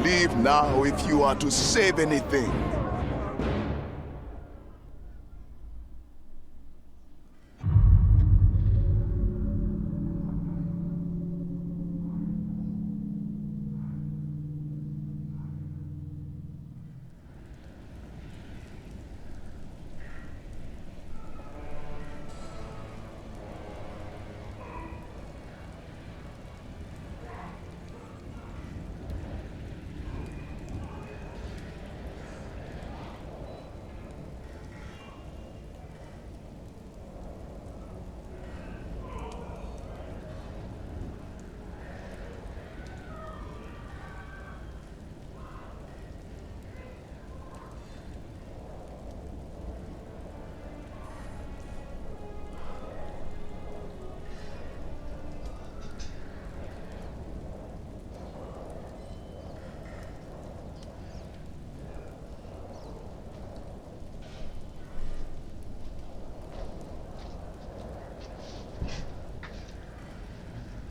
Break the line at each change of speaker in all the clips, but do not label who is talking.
Leave now if you are to save anything.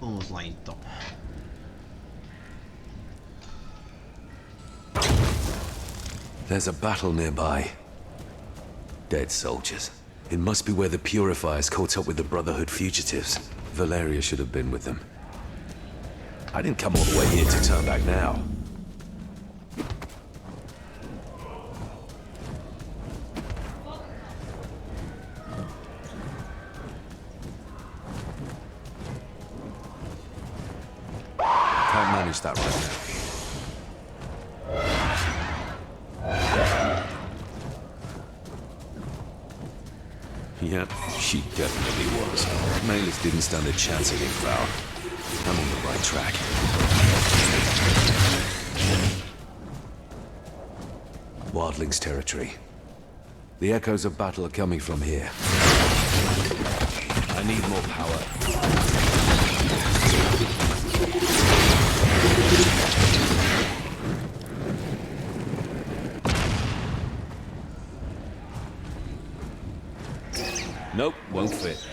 Vamos lá então.
There's a battle nearby. Dead soldiers. It must be where the Purifiers caught up with the Brotherhood fugitives. Valeria should have been with them. I didn't come all the way here to turn back now. Can't manage that right now. Yep, she definitely was. Malus didn't stand a chance against Val. I'm on the right track. Wildlings territory. The echoes of battle are coming from here. I need more power. Nope, won't fit.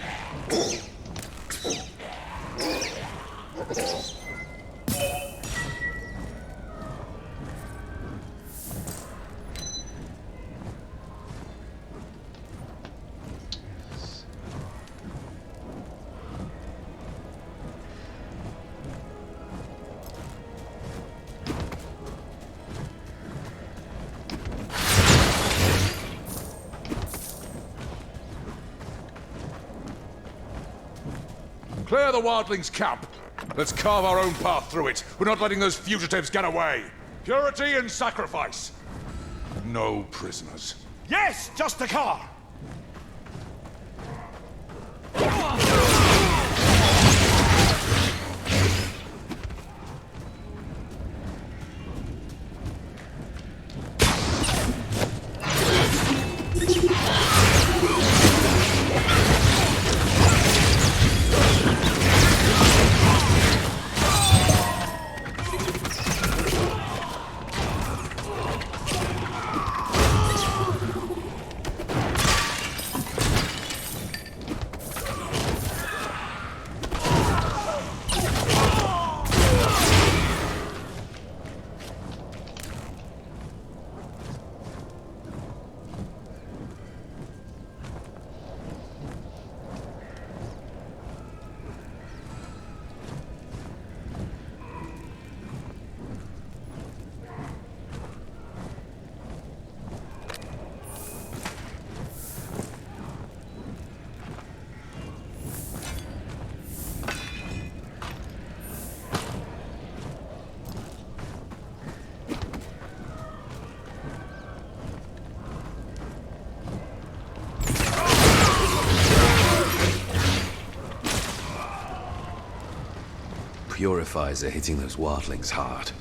Clear the Wildlings' camp. Let's carve our own path through it. We're not letting those fugitives get away. Purity and sacrifice. No prisoners.
Yes, just the car!
Purifiers are hitting those wildlings hard.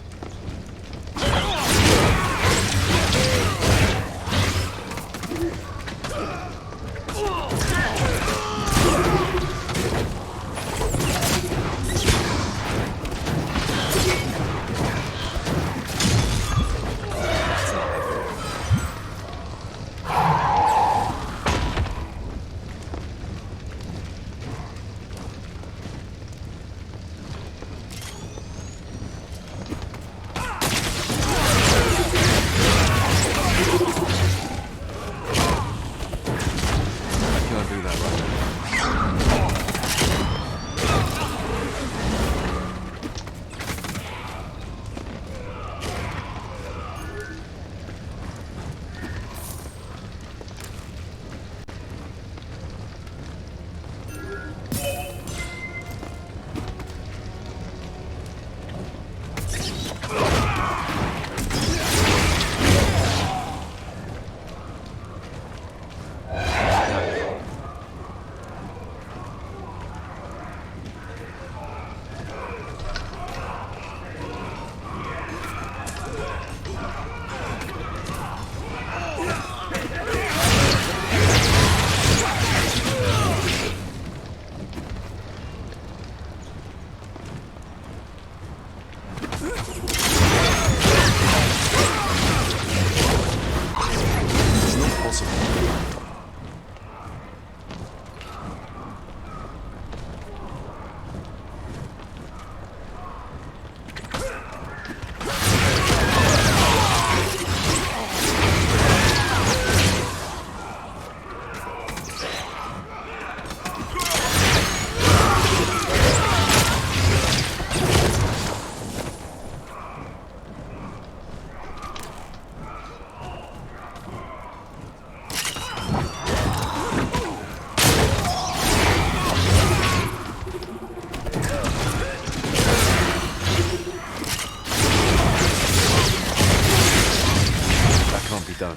done.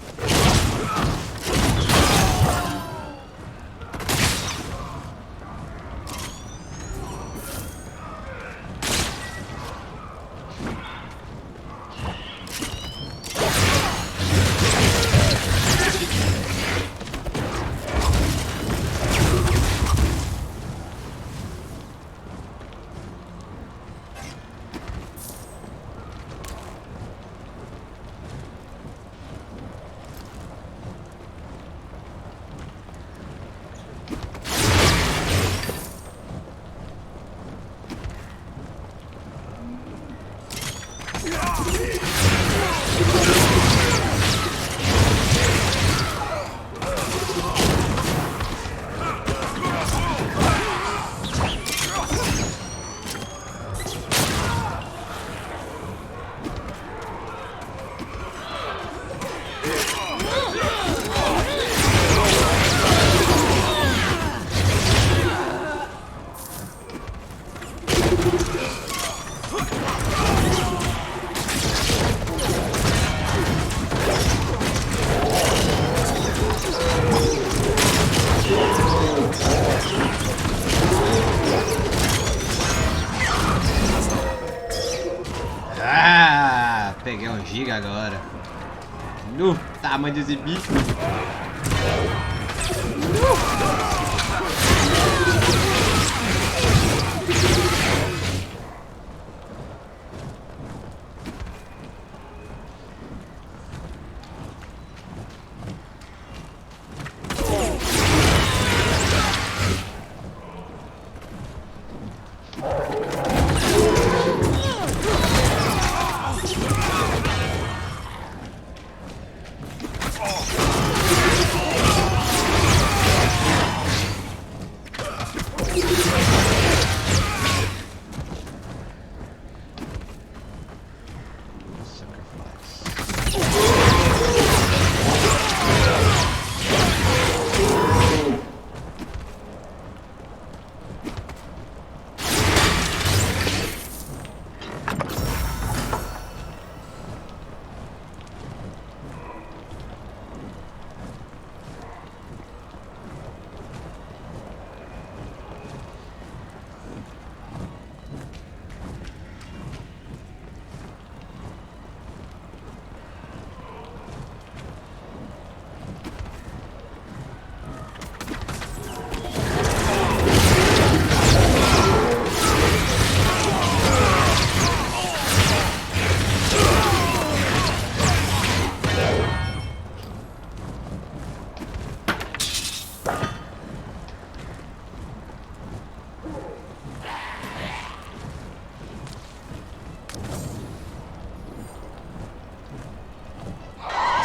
Ah, peguei um giga agora. No tamanho desse bicho.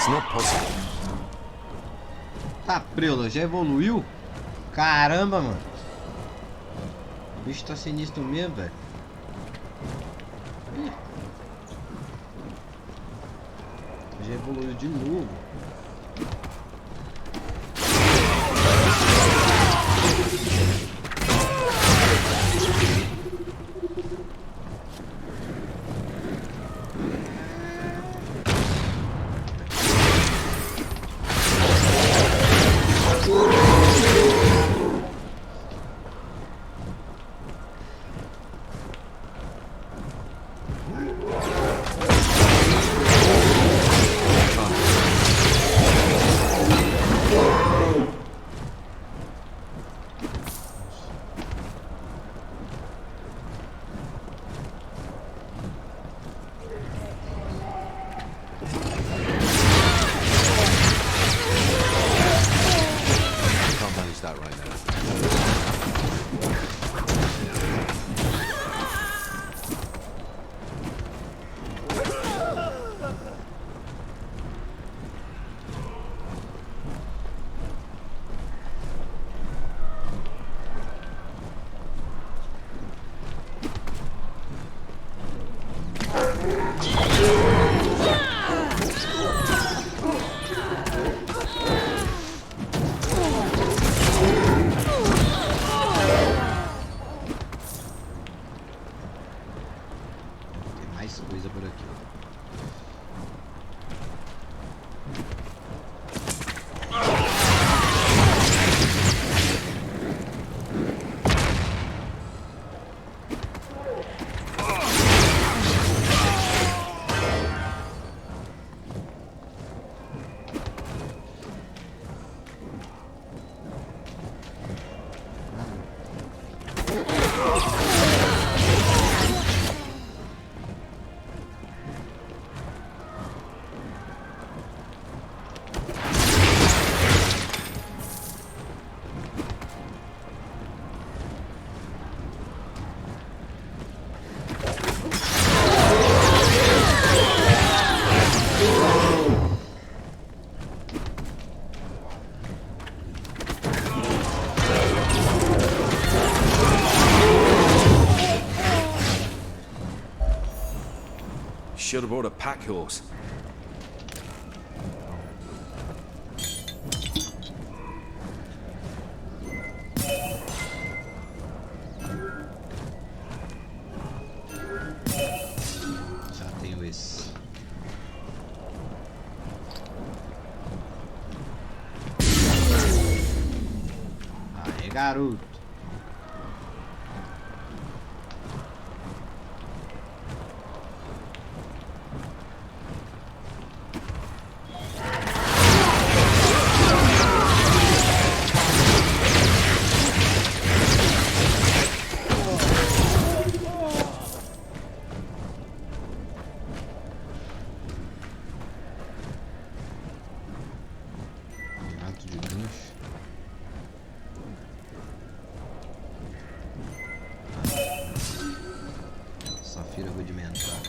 It's not possible.
Tá, preula, já evoluiu? Caramba, mano. O bicho tá sinistro mesmo, velho. Ih. Já evoluiu de novo.
brought a pack horse.
Já tenho esse. Aê, garoto. Rato de gancho. Safira rudimentar.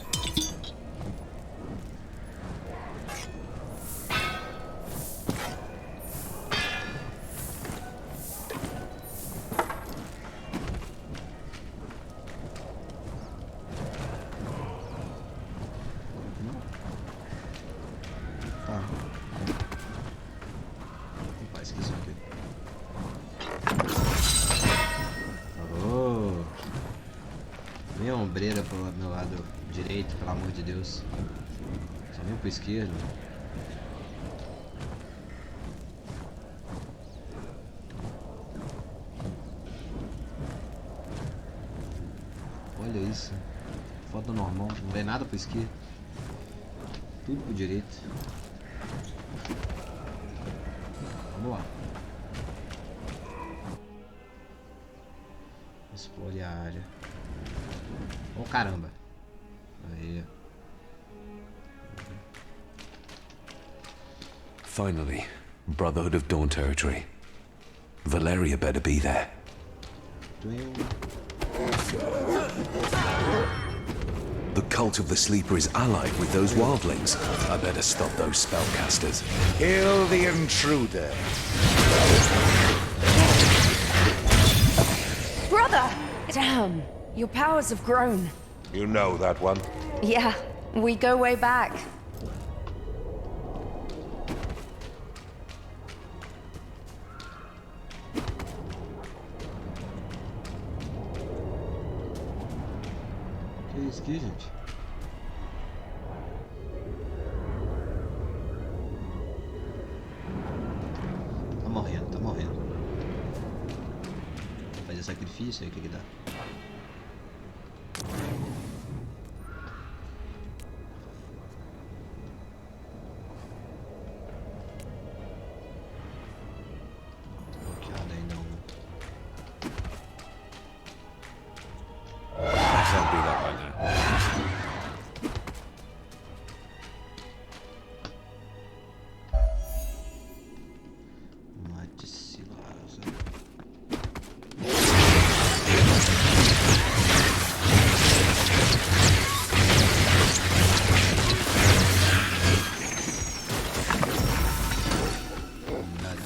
Tá. Opa, esqueci o quê? Oh. Minha ombreira pro meu lado direito, pelo amor de Deus. Só vem pro esquerdo. Olha isso. Foto normal, não vem nada pro esquerdo. Tudo pro direito. Vamos lá. Explore a área. Oh, caramba. Aí.
Finally, Brotherhood of Dawn territory. Valeria better be there. The cult of the Sleeper is allied with those wildlings. I better stop those spellcasters.
Kill the intruder.
Brother! Damn, your powers have grown.
You know that one.
Yeah, we go way back.
Que isso aqui, gente? Tá morrendo, tá morrendo. Vou fazer sacrifício aí, o que que dá? Bloqueado ainda um.
I can't be that right now.
Mate Silaza. Nada.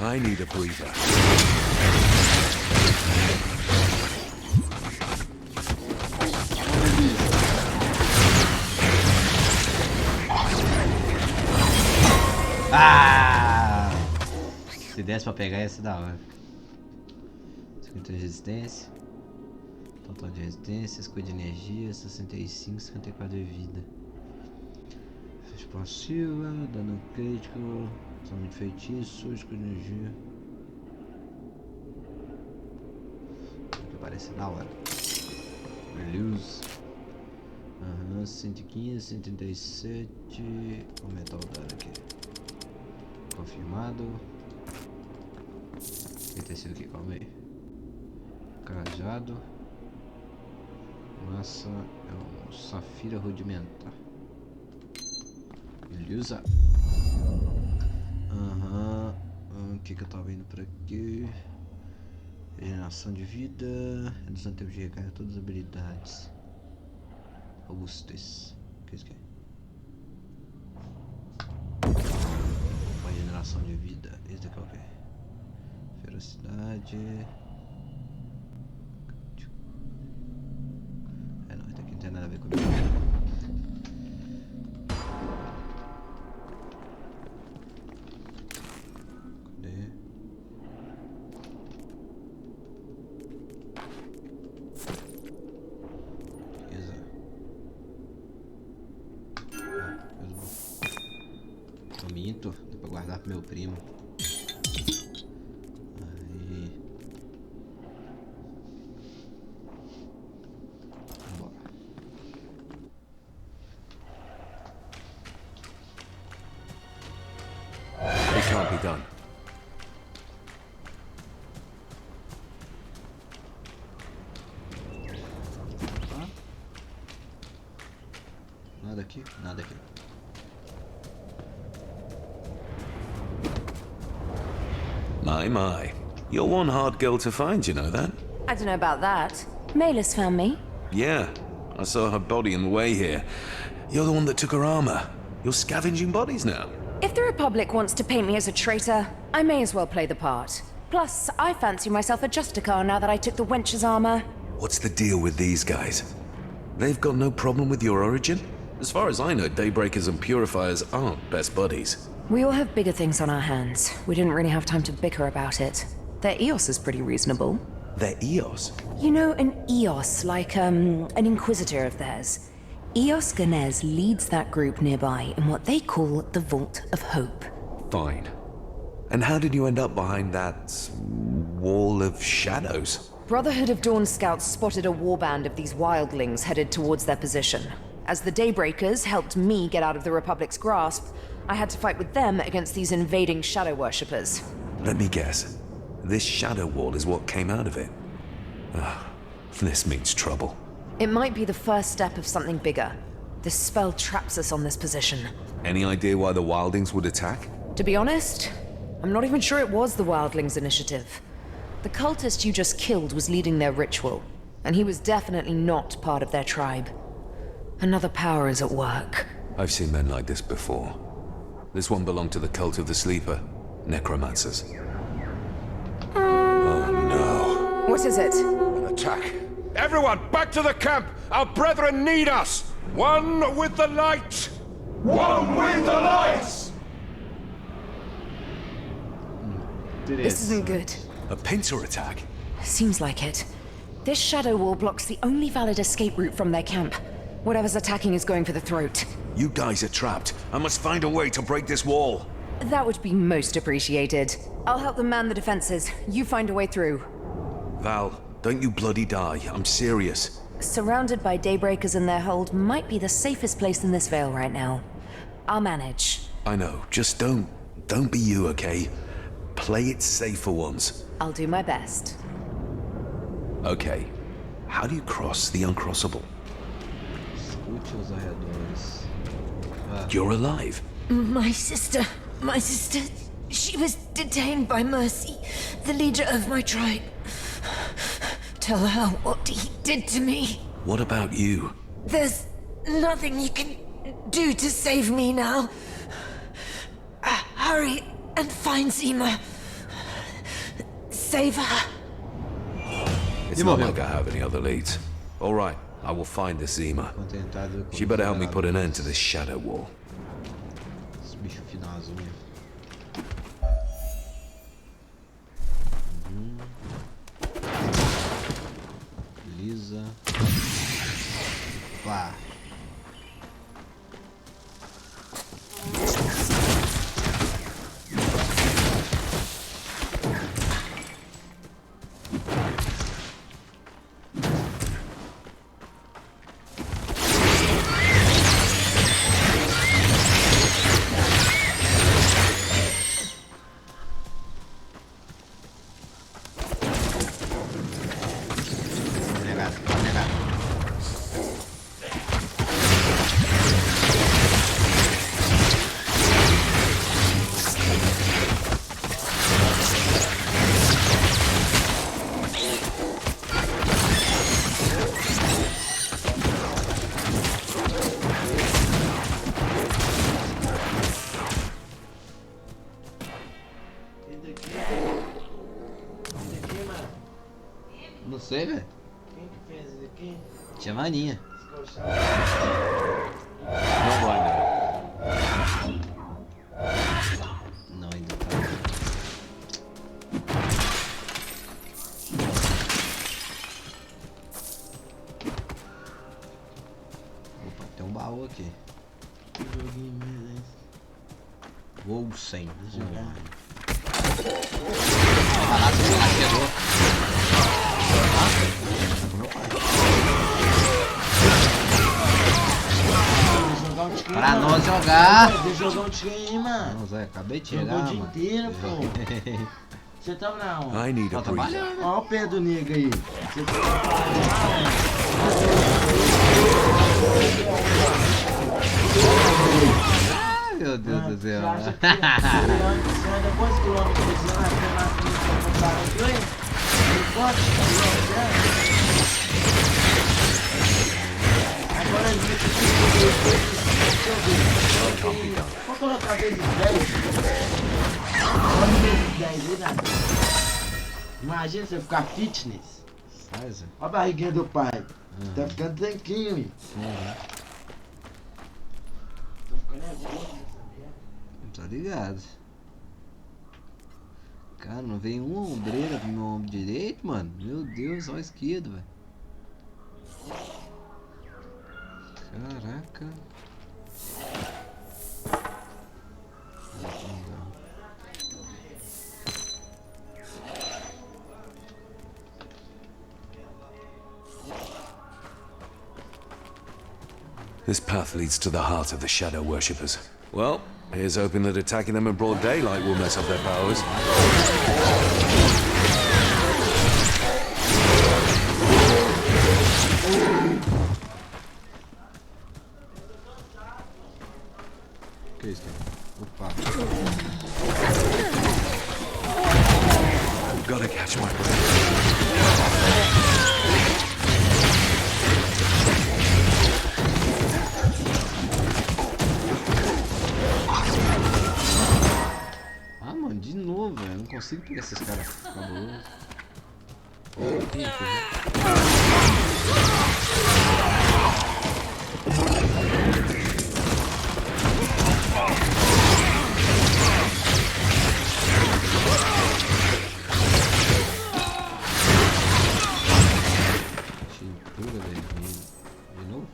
I need a breather.
Ah! Se desse pra pegar ia ser da hora. 50 de resistência. Total de resistência, escudo de energia, 65, 54 de vida. Expansiva, dano crítico, somente feitiço, escudo de energia. Que parece da hora. Release. 115, 137. Vou aumentar o dano aqui. Confirmado. Que tecido aqui, calma aí. Cajado. Massa é um safira rudimentar. Beleza. Aham. O que eu tava indo por aqui? Regeneração de vida. Redução do tempo de recarga, todas as habilidades. Robustez. O que isso aqui é? Regeneração de vida. Esse daqui é o quê? Ferocidade. Não, esse aqui não tem nada a ver comigo. Dá pra guardar pro meu primo. Aí. Vambora.
It can't be done.
Nada aqui, nada aqui.
My. You're one hard girl to find, you know that?
I don't know about that. Malus found me.
Yeah, I saw her body on the way here. You're the one that took her armor. You're scavenging bodies now.
If the Republic wants to paint me as a traitor, I may as well play the part. Plus, I fancy myself a Justicar now that I took the wench's armor.
What's the deal with these guys? They've got no problem with your origin? As far as I know, Daybreakers and Purifiers aren't best buddies.
We all have bigger things on our hands. We didn't really have time to bicker about it. Their EOS is pretty reasonable.
Their EOS?
You know, an EOS, like, an Inquisitor of theirs. EOS Ganez leads that group nearby in what they call the Vault of Hope.
Fine. And how did you end up behind that wall of shadows?
Brotherhood of Dawn scouts spotted a warband of these wildlings headed towards their position. As the Daybreakers helped me get out of the Republic's grasp, I had to fight with them against these invading shadow worshippers.
Let me guess. This shadow wall is what came out of it. This means trouble.
It might be the first step of something bigger. This spell traps us on this position.
Any idea why the Wildings would attack?
To be honest, I'm not even sure it was the Wildlings' initiative. The cultist you just killed was leading their ritual, and he was definitely not part of their tribe. Another power is at work.
I've seen men like this before. This one belonged to the cult of the Sleeper, Necromancers. Oh no.
What is it?
An attack. Everyone, back to the camp! Our brethren need us! One with the light! One with the light!
This isn't good.
A pincer attack?
Seems like it. This shadow wall blocks the only valid escape route from their camp. Whatever's attacking is going for the throat.
You guys are trapped. I must find a way to break this wall.
That would be most appreciated. I'll help them man the defenses. You find a way through.
Val, don't you bloody die. I'm serious.
Surrounded by Daybreakers in their hold might be the safest place in this Vale right now. I'll manage.
I know. Just don't be you, okay? Play it safe for once.
I'll do my best.
Okay. How do you cross the uncrossable?
Escute os arredores.
You're alive.
My sister, she was detained by Mercy, the leader of my tribe. Tell her what he did to me.
What about you?
There's nothing you can do to save me now. Hurry and find Zima. Save her.
It's not like I have any other leads. All right, I will find this Zima.
Contentado com
She better help me
os
put an end to this shadow wall.
Esse bicho final azul. Beleza. Pá. sei, velho.
Quem que fez isso aqui?
Tinha maninha.
Not right now.
Não, ainda tá. Opa, tem um baú aqui.
Que joguinho mesmo é esse?
Wolcen.
Jogar.
Barato, você chegou.
Jogar um tiquinho,
Pra
mano.
nós jogar.
Deixa eu jogar um tiquinho aí, mano.
Não, Zé, acabei de
Jogou
chegar,
o dia
mano.
inteiro, pô. Você tava na onde?
I need
Tá
a breather.
trabalhando.
Ó o pé do nego aí. Você tá
Ai, meu Deus do céu.
Você acha que você anda quantos quilômetros você anda até na frente pra comprar um trem? Quantos quilômetros você anda? Agora a gente vou colocar vezes 10. Olha vezes 10 aí, nada. Imagina você ficar fitness.
Sai, Zé.
Olha a barriguinha do pai. Tá ficando tranquilo, hein? Tô ficando nervoso nessa merda.
Tá ligado. Cara, não veio uma ombreira pro meu ombro direito, mano. Meu Deus, só o esquerdo, velho. Caraca.
This path leads to the heart of the Shadow Worshippers. Well, here's hoping that attacking them in broad daylight will mess up their powers.
Que isso, cara? Opa.
Gotta catch my breath.
Ah, mano, de novo, velho. Eu não consigo pegar esses caras cabulosos. Tem aqui, né? Tintura vermelha. De novo?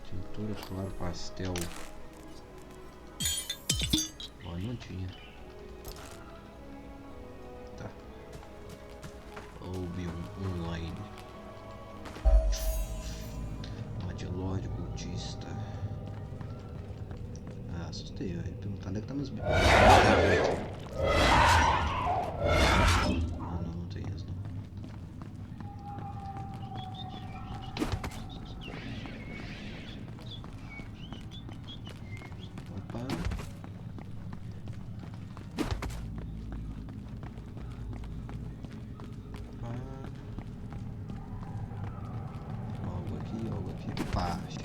Tintura claro pastel. Ó, não tinha. Tá. Houve um online. Uma de Lorde Cultista. Ah, assustei, velho. Perguntar onde é que tá meus bicos. Ah, não tem isso, não. Opa. Algo aqui, pá, achei.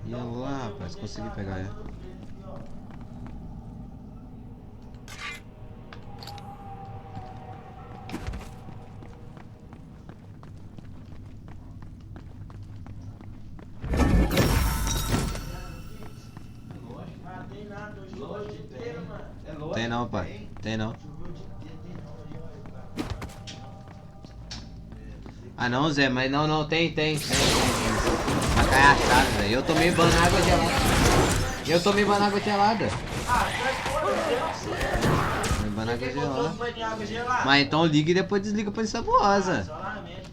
Ia lá, rapaz, consegui pegar ela. Tem não, pai. Tem não. Ah não, Zé, mas não, tem. Vai cair achado, velho. Eu tomei banho na água gelada.
Ah, pelo amor de Deus.
Tomei banho na água
Quem botou
gelada.
um banho de água gelada?
Mas então liga e depois desliga pra sabuosa.
Isolamento.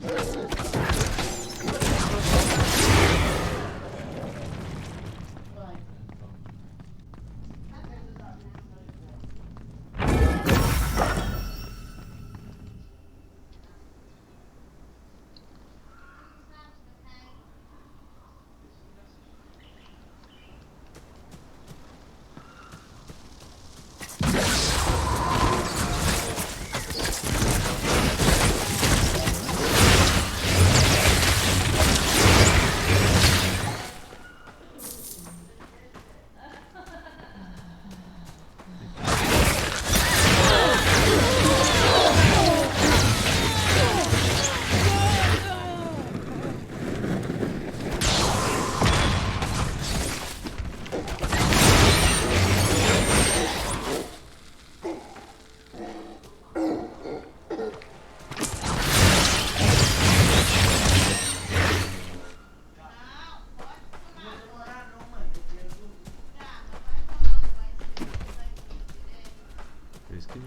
Por isso que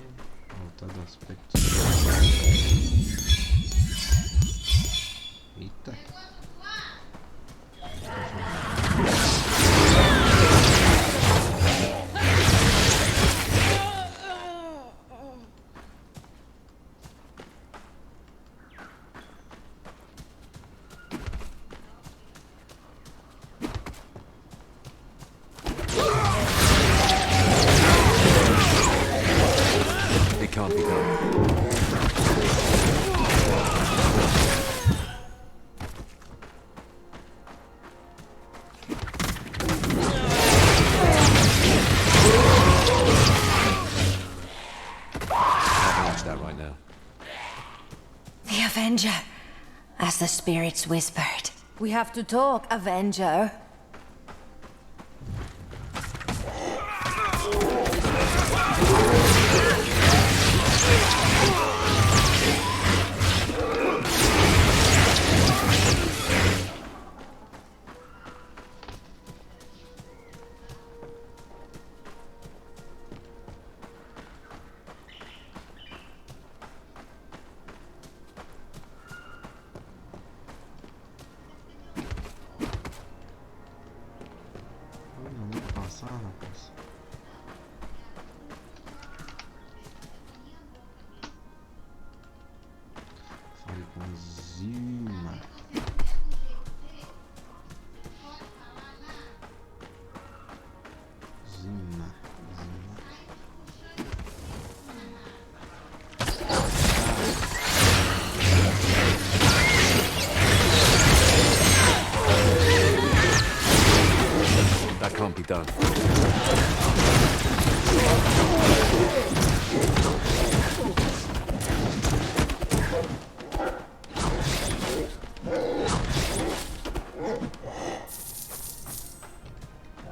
voltar do aspecto. Eita.
It can't be done. Can't launch that right now.
The Avenger, as the spirits whispered. We have to talk, Avenger.
Não vou passar, rapaz. Fale com Zima. Zima.
That can't be done.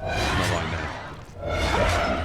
Not right now.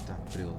Tá, preula.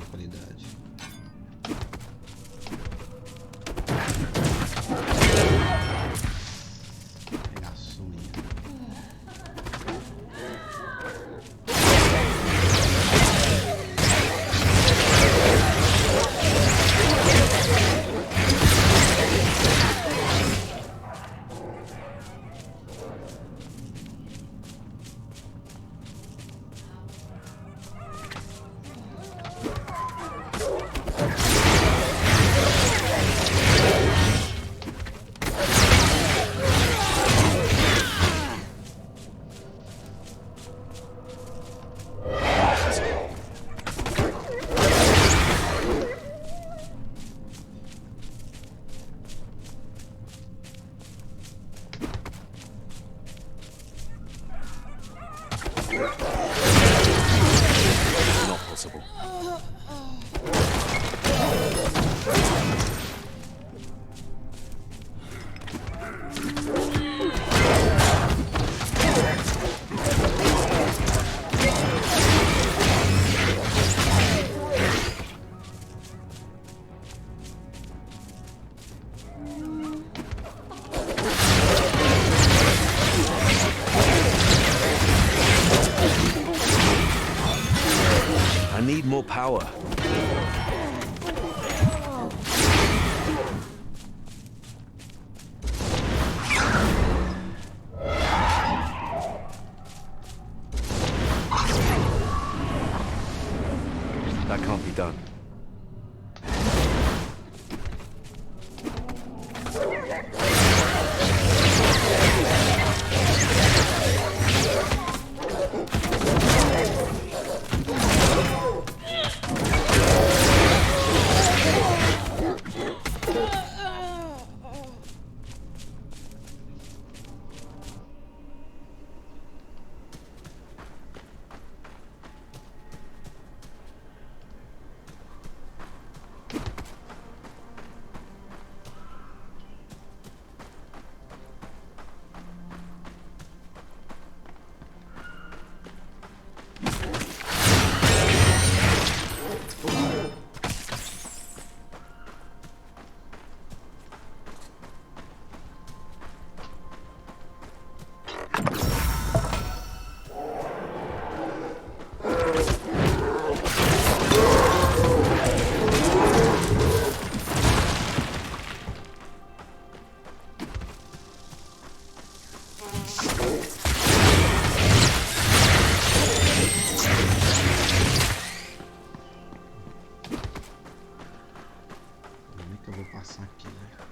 qualidade. Pegar a sumia.
Not possible. I need more power. That can't be done.
Como é que eu vou passar aqui, velho?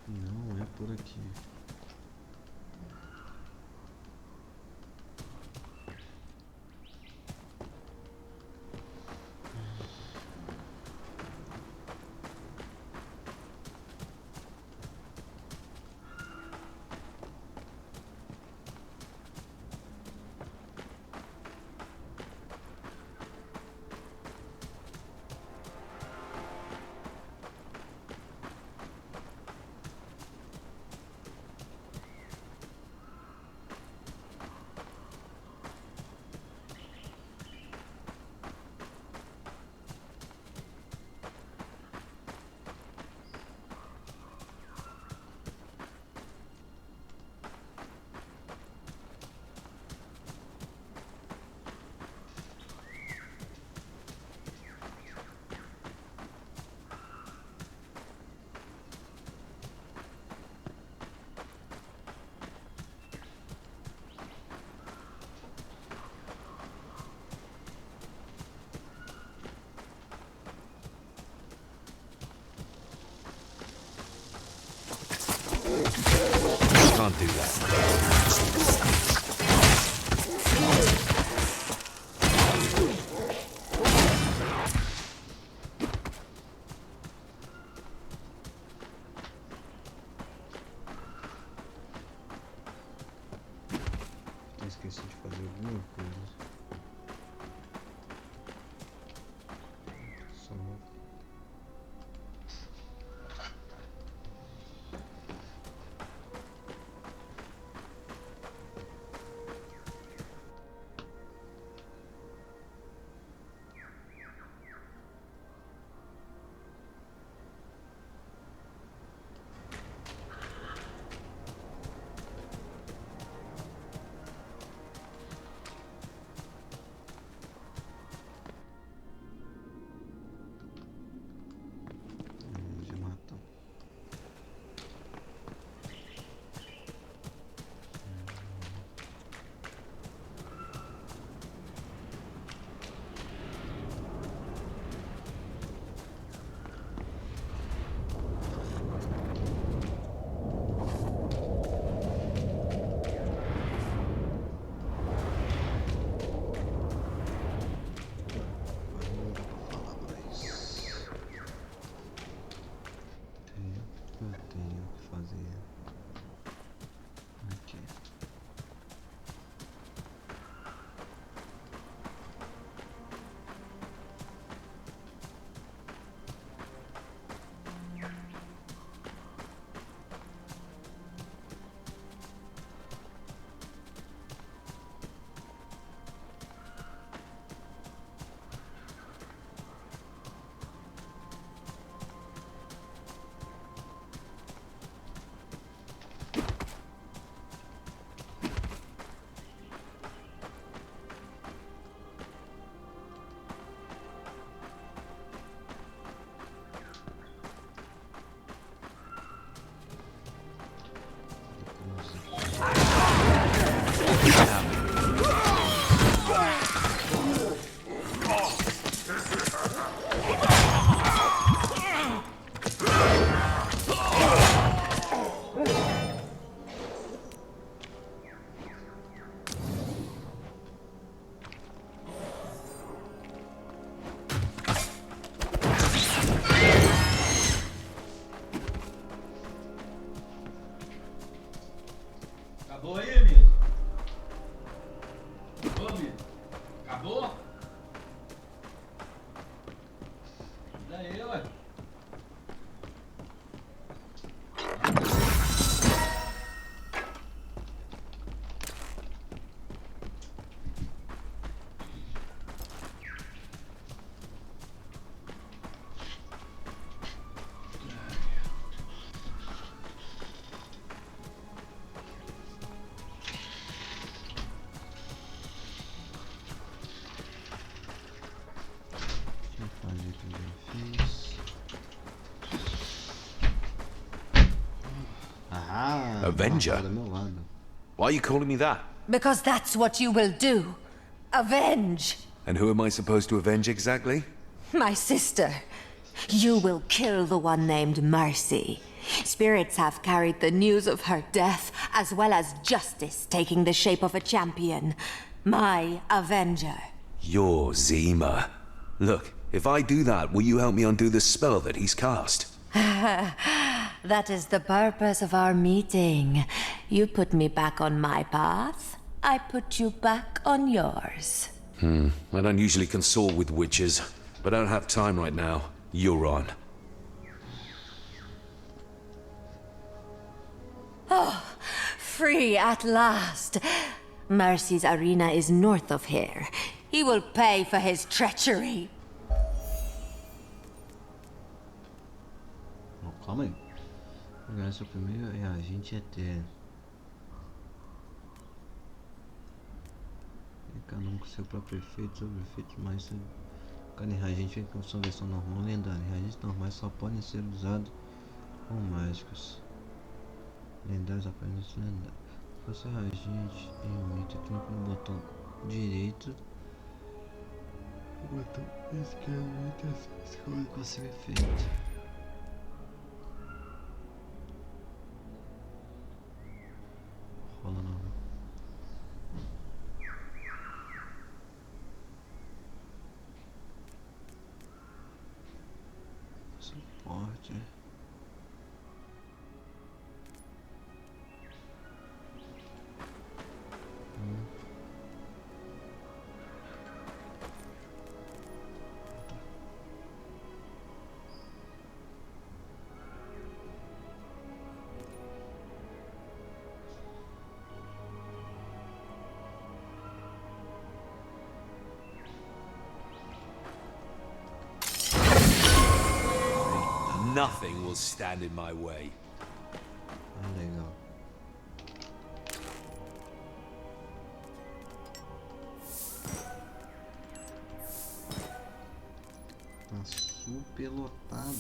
Não é por aqui.
can't do that.
Eu esqueci de fazer alguma coisa. Só de matar. Eu tenho que fazer aqui.
Acabou aí, amigo? Acabou, amigo? Acabou? Daí, ué.
Deixa eu fazer o que eu já fiz. Ah,
Avenger?
do meu lado.
Why are you calling me that?
Because that's what you will do. Avenge.
And who am I supposed to avenge exactly?
My sister. You will kill the one named Mercy. Spirits have carried the news of her death, as well as justice taking the shape of a champion. My Avenger.
You're Zima. Look, if I do that, will you help me undo the spell that he's cast?
That is the purpose of our meeting. You put me back on my path, I put you back on yours.
I don't usually consort with witches, but I don't have time right now. You're on.
Free at last. Mercy's arena is north of here. He will pay for his treachery.
Oh, calma aí. Pegar seu primeiro reagente eterno. Cada um com seu próprio efeito sobre efeitos mais. Cada reagente com sua versão normal lendária. Reagentes normais só podem ser usados com mágicas. Lendários apenas lendários. Faça reagente em um item, clique no botão direito. O botão esquerdo escolhe com seu efeito. norte.
Nothing will stand in my way.
Ah, legal. Tá super lotado.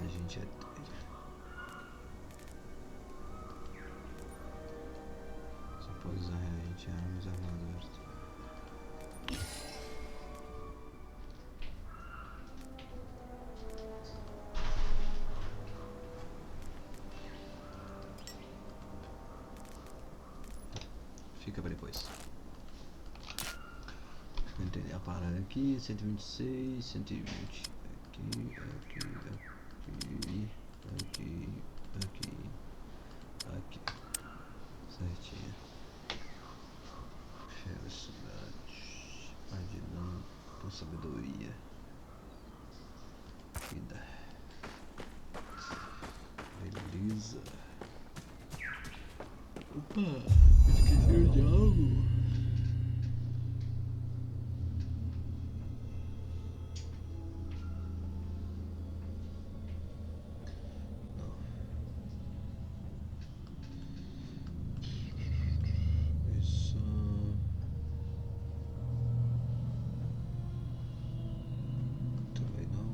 A gente é doido. Só pode usar reagente, armas e armaduras. Fica pra depois. Vou entender a parada aqui. 126, 120. Aqui, aqui, aqui, aqui, aqui, aqui. Certinho. Velocidade. Adinam por sabedoria. Vida. Beleza. Opa! Esqueci de algo. Isso. Também não.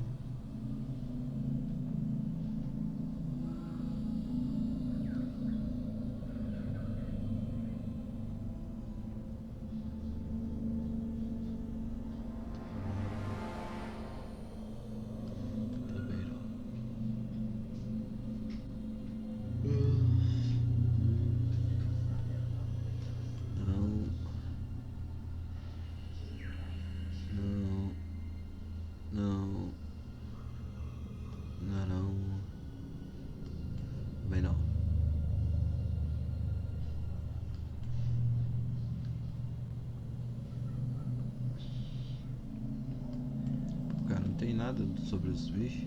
Não tem nada sobre os bichos.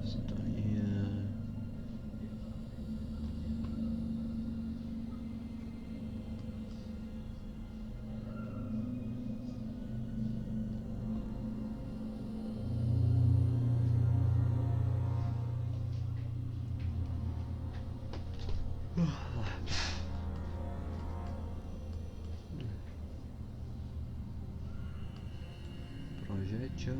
Sintonia. Projétil.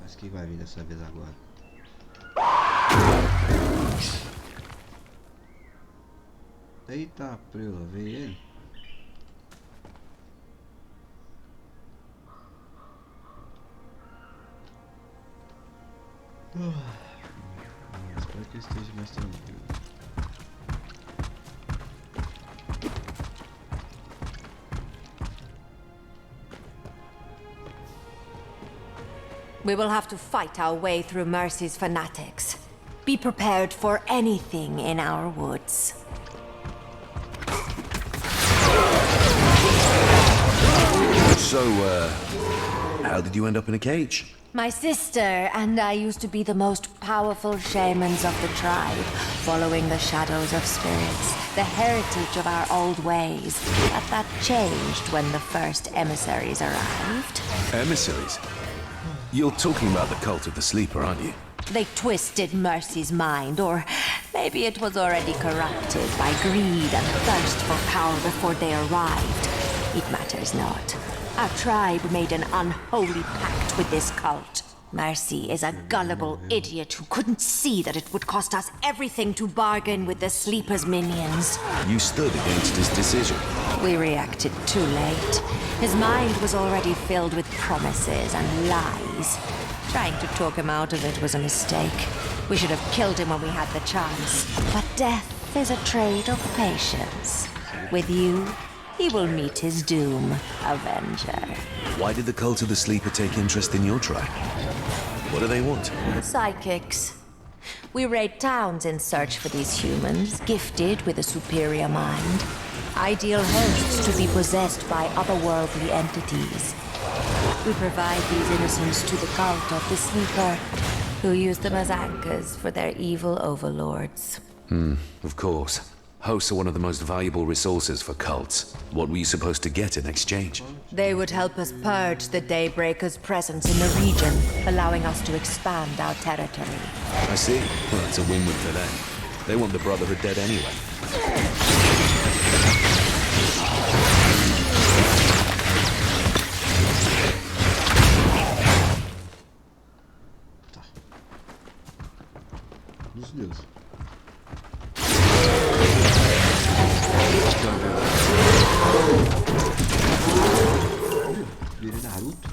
Mas que vai vir dessa vez agora? Eita, preula, veio ele? Espero que eu esteja mais tranquilo.
We will have to fight our way through Mercy's fanatics. Be prepared for anything in our woods.
So, how did you end up in a cage?
My sister and I used to be the most powerful shamans of the tribe, following the shadows of spirits, the heritage of our old ways. But that changed when the first emissaries arrived.
Emissaries? You're talking about the cult of the sleeper, aren't you?
They twisted Mercy's mind, or maybe it was already corrupted by greed and thirst for power before they arrived. It matters not. Our tribe made an unholy pact with this cult. Mercy is a gullible idiot who couldn't see that it would cost us everything to bargain with the Sleeper's minions.
You stood against his decision.
We reacted too late. His mind was already filled with promises and lies. Trying to talk him out of it was a mistake. We should have killed him when we had the chance. But death is a trait of patience. With you, he will meet his doom, Avenger.
Why did the cult of the sleeper take interest in your tribe? What do they want?
Psychics. We raid towns in search for these humans, gifted with a superior mind. Ideal hosts to be possessed by otherworldly entities. We provide these innocents to the cult of the sleeper, who use them as anchors for their evil overlords.
Of course. Hosts are one of the most valuable resources for cults. What were you supposed to get in exchange?
They would help us purge the Daybreaker's presence in the region, allowing us to expand our territory.
I see. Well, it's a win-win for them. They want the Brotherhood dead anyway.
Dos deuses. Virei Naruto.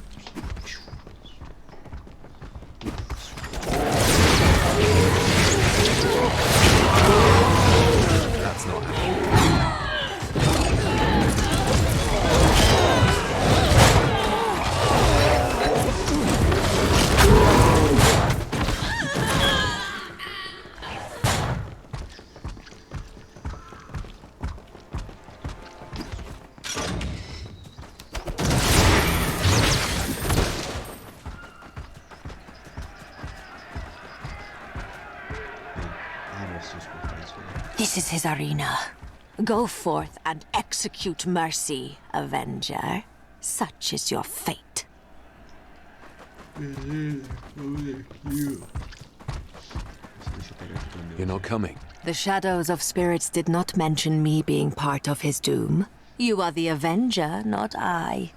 That's not happening.
This is his arena. Go forth and execute Mercy, Avenger. Such is your fate.
You're not coming.
The shadows of spirits did not mention me being part of his doom. You are the Avenger, not I.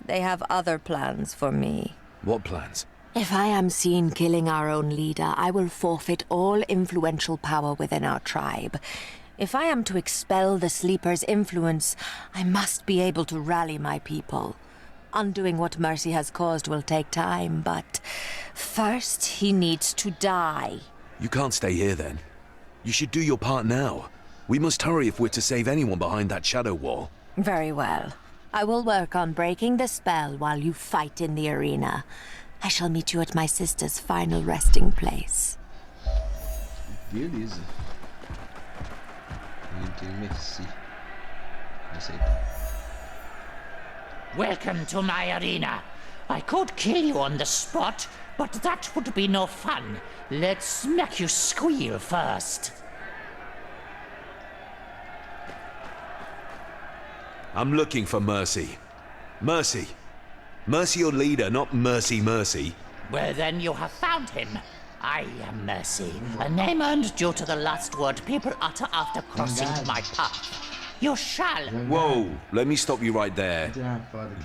They have other plans for me.
What plans?
If I am seen killing our own leader, I will forfeit all influential power within our tribe. If I am to expel the Sleeper's influence, I must be able to rally my people. Undoing what Mercy has caused will take time, but first he needs to die.
You can't stay here then. You should do your part now. We must hurry if we're to save anyone behind that shadow wall.
Very well. I will work on breaking the spell while you fight in the arena. I shall meet you at my sister's final resting place.
Beleza. Entrei Merci. Aceitar.
Welcome to my arena. I could kill you on the spot, but that would be no fun. Let's make you squeal first.
I'm looking for Mercy. Mercy. Mercy your leader, not Mercy Mercy.
Well, then you have found him. I am Mercy, a name earned due to the last word people utter after crossing my path. You shall.
Whoa, let me stop you right there.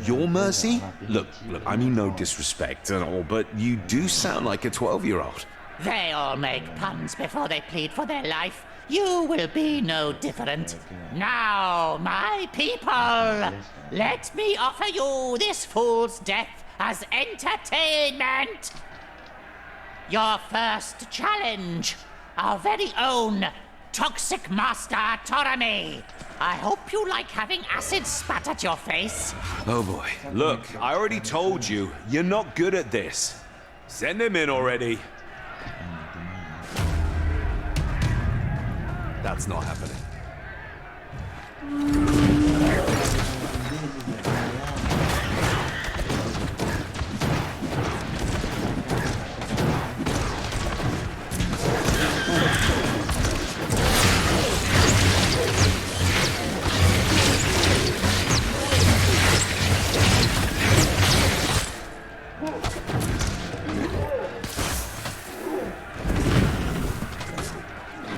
You're Mercy? Look, I mean no disrespect at all, but you do sound like a 12-year-old.
They all make puns before they plead for their life. You will be no different. Now, my people, let me offer you this fool's death as entertainment. Your first challenge, our very own Toxic Master Torame. I hope you like having acid spat at your face.
Oh boy. Look, I already told you, you're not good at this. Send him in already. That's not happening.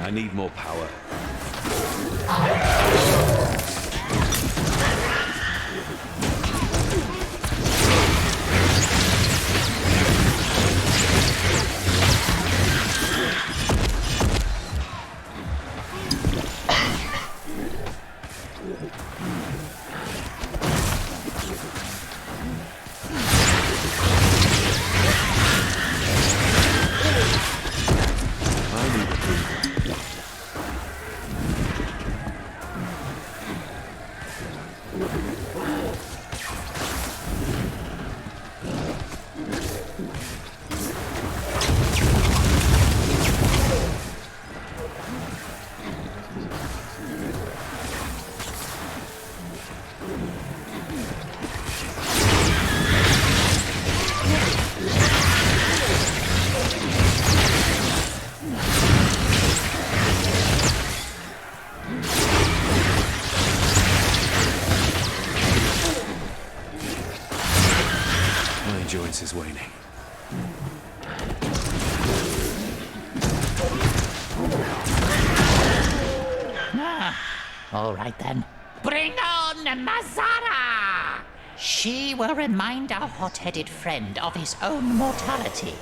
I need more power. Endurance is waning.
All right then. Bring on Mazara! She will remind our hot-headed friend of his own mortality.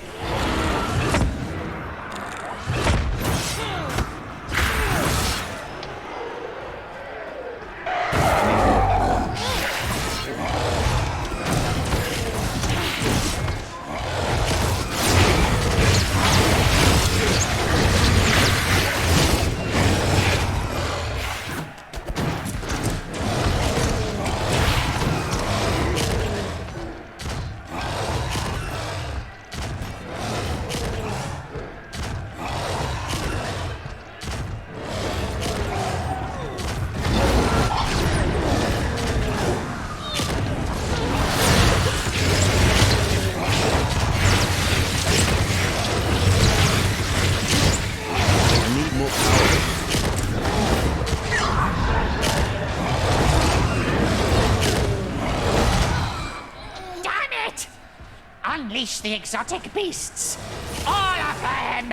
Unleash the exotic beasts! All of them!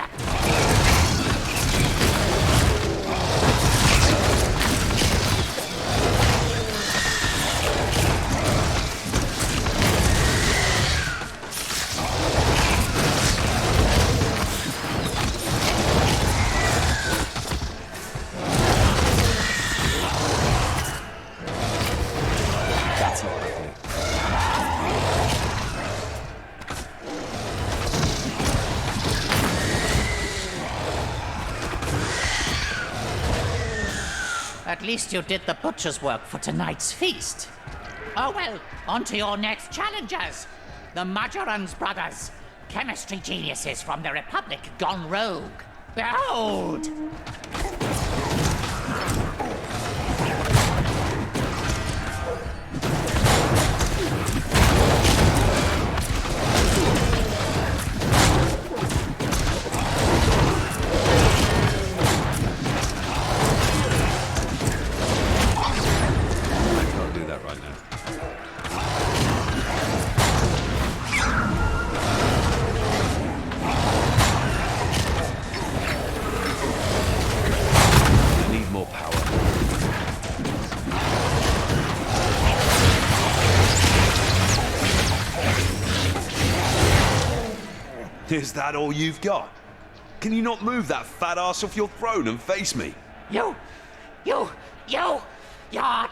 That's not happening.
At least you did the butcher's work for tonight's feast. Oh well, on to your next challengers. The Majorans brothers, chemistry geniuses from the Republic gone rogue. Behold!
Is that all you've got? Can you not move that fat ass off your throne and face me?
Your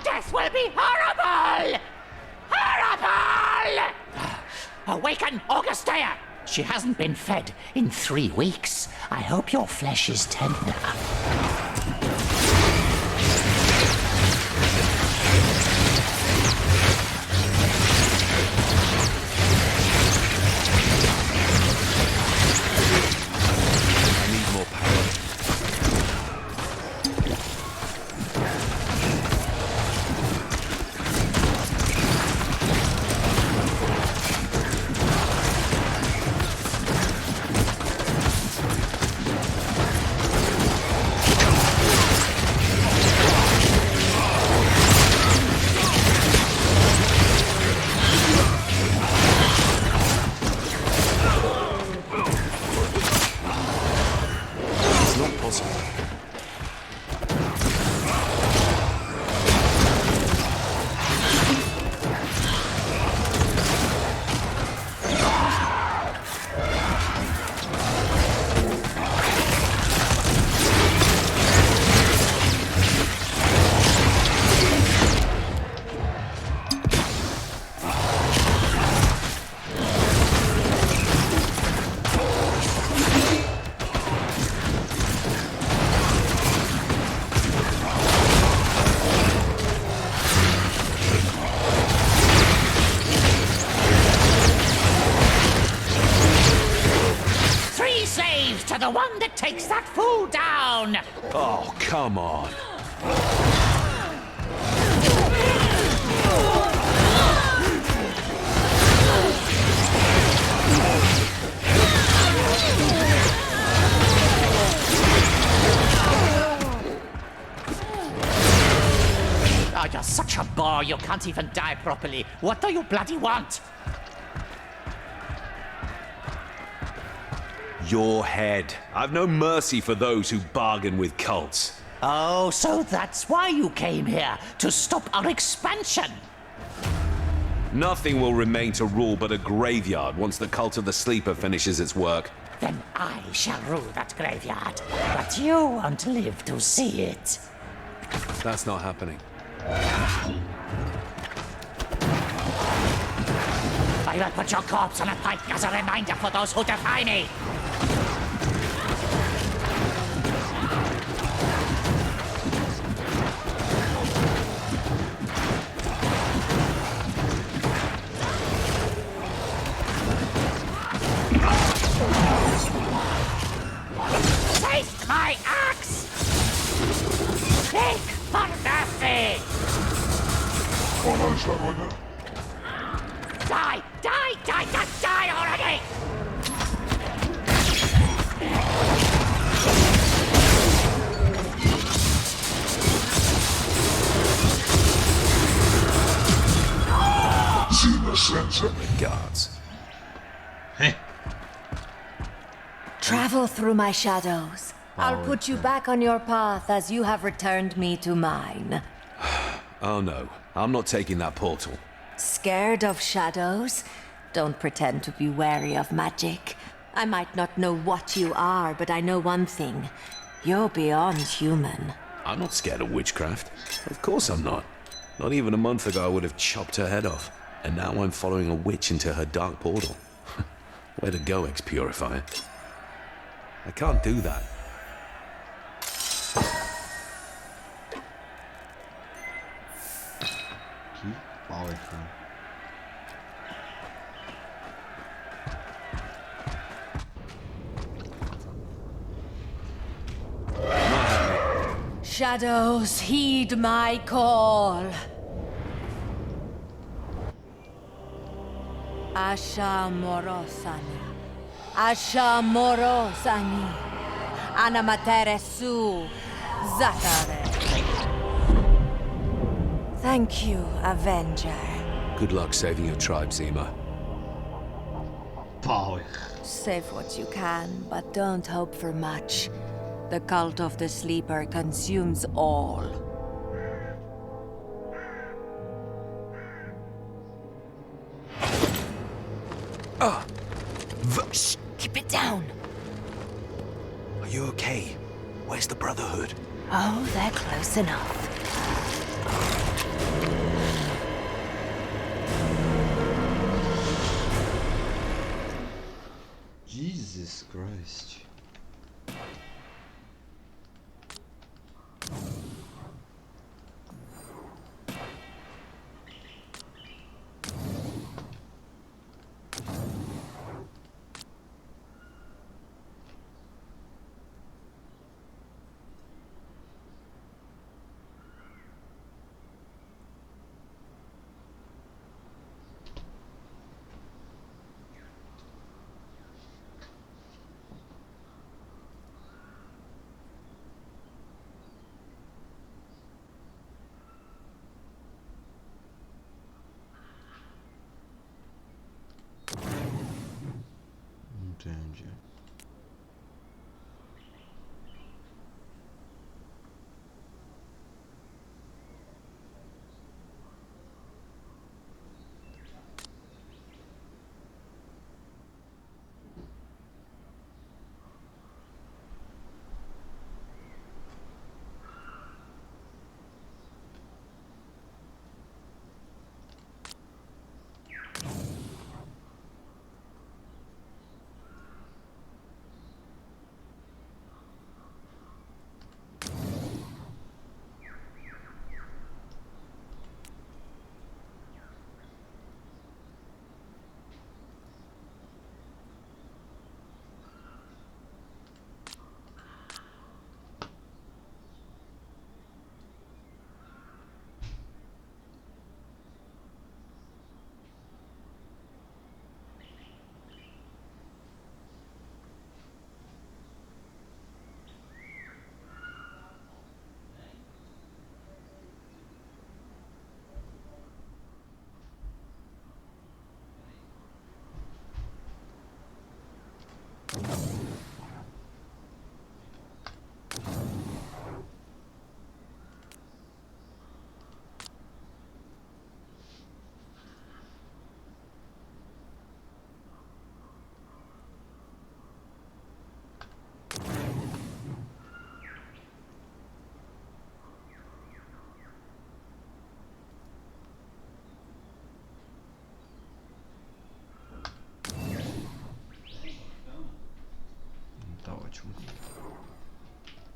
death will be horrible! Horrible! Awaken, Augustea! She hasn't been fed in 3 weeks. I hope your flesh is tender. takes that fool down!
Oh, come on.
Oh, you're such a bore, you can't even die properly. What do you bloody want?
Your head. I've no mercy for those who bargain with cults.
Oh, so that's why you came here, to stop our expansion.
Nothing will remain to rule but a graveyard once the cult of the Sleeper finishes its work.
Then I shall rule that graveyard, but you won't live to see it.
That's not happening.
I will put your corpse on a pike as a reminder for those who defy me. Taste my axe! Think for nothing! Die! Die! Die! Die! Die already!
Guards.
Travel through my shadows. I'll put you back on your path as you have returned me to mine.
Oh no, I'm not taking that portal.
Scared of shadows? Don't pretend to be wary of magic. I might not know what you are, but I know one thing. You're beyond human.
I'm not scared of witchcraft. Of course I'm not. Not even a month ago I would have chopped her head off. And now I'm following a witch into her dark portal. Way to go, ex-purifier. I can't do that.
Que power, cara.
Shadows, heed my call. Asha morosani. Asha morosani. Anamatere su. Zatare. Thank you, Avenger.
Good luck saving your tribe, Zima.
Power.
Save what you can, but don't hope for much. The cult of the Sleeper consumes all. Shh! Keep it down!
Are you okay? Where's the Brotherhood?
Oh, they're close enough.
Jesus Christ. Entendi. Ótimo.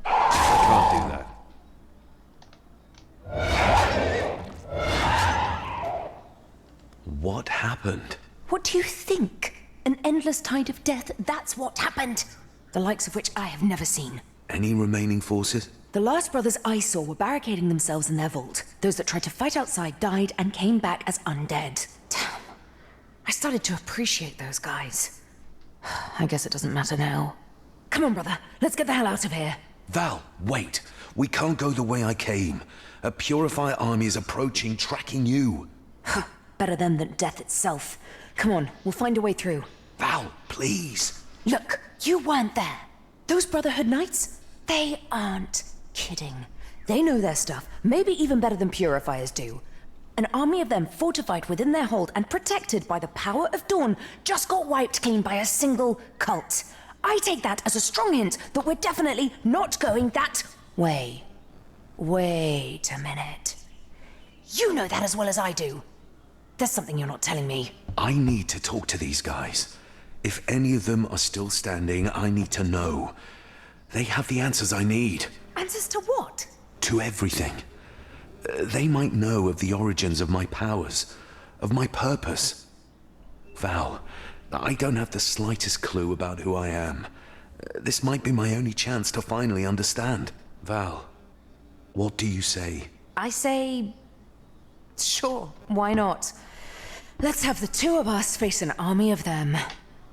Can't do that.
What happened?
What do you think? An endless tide of death, that's what happened. The likes of which I have never seen.
Any remaining forces?
The last brothers I saw were barricading themselves in their vault. Those that tried to fight outside died and came back as undead. Damn. I started to appreciate those guys. I guess it doesn't matter now. Come on, brother. Let's get the hell out of here.
Val, wait. We can't go the way I came. A Purifier army is approaching, tracking you.
Better them than death itself. Come on, we'll find a way through.
Val, please.
Look, you weren't there. Those Brotherhood Knights, they aren't kidding. They know their stuff, maybe even better than Purifiers do. An army of them fortified within their hold and protected by the power of Dawn just got wiped clean by a single cult. I take that as a strong hint that we're definitely not going that way. Wait a minute. You know that as well as I do. There's something you're not telling me.
I need to talk to these guys. If any of them are still standing, I need to know. They have the answers I need.
Answers to what?
To everything. They might know of the origins of my powers, of my purpose. Val, I don't have the slightest clue about who I am. This might be my only chance to finally understand. Val, what do you say?
I say... sure, why not? Let's have the two of us face an army of them.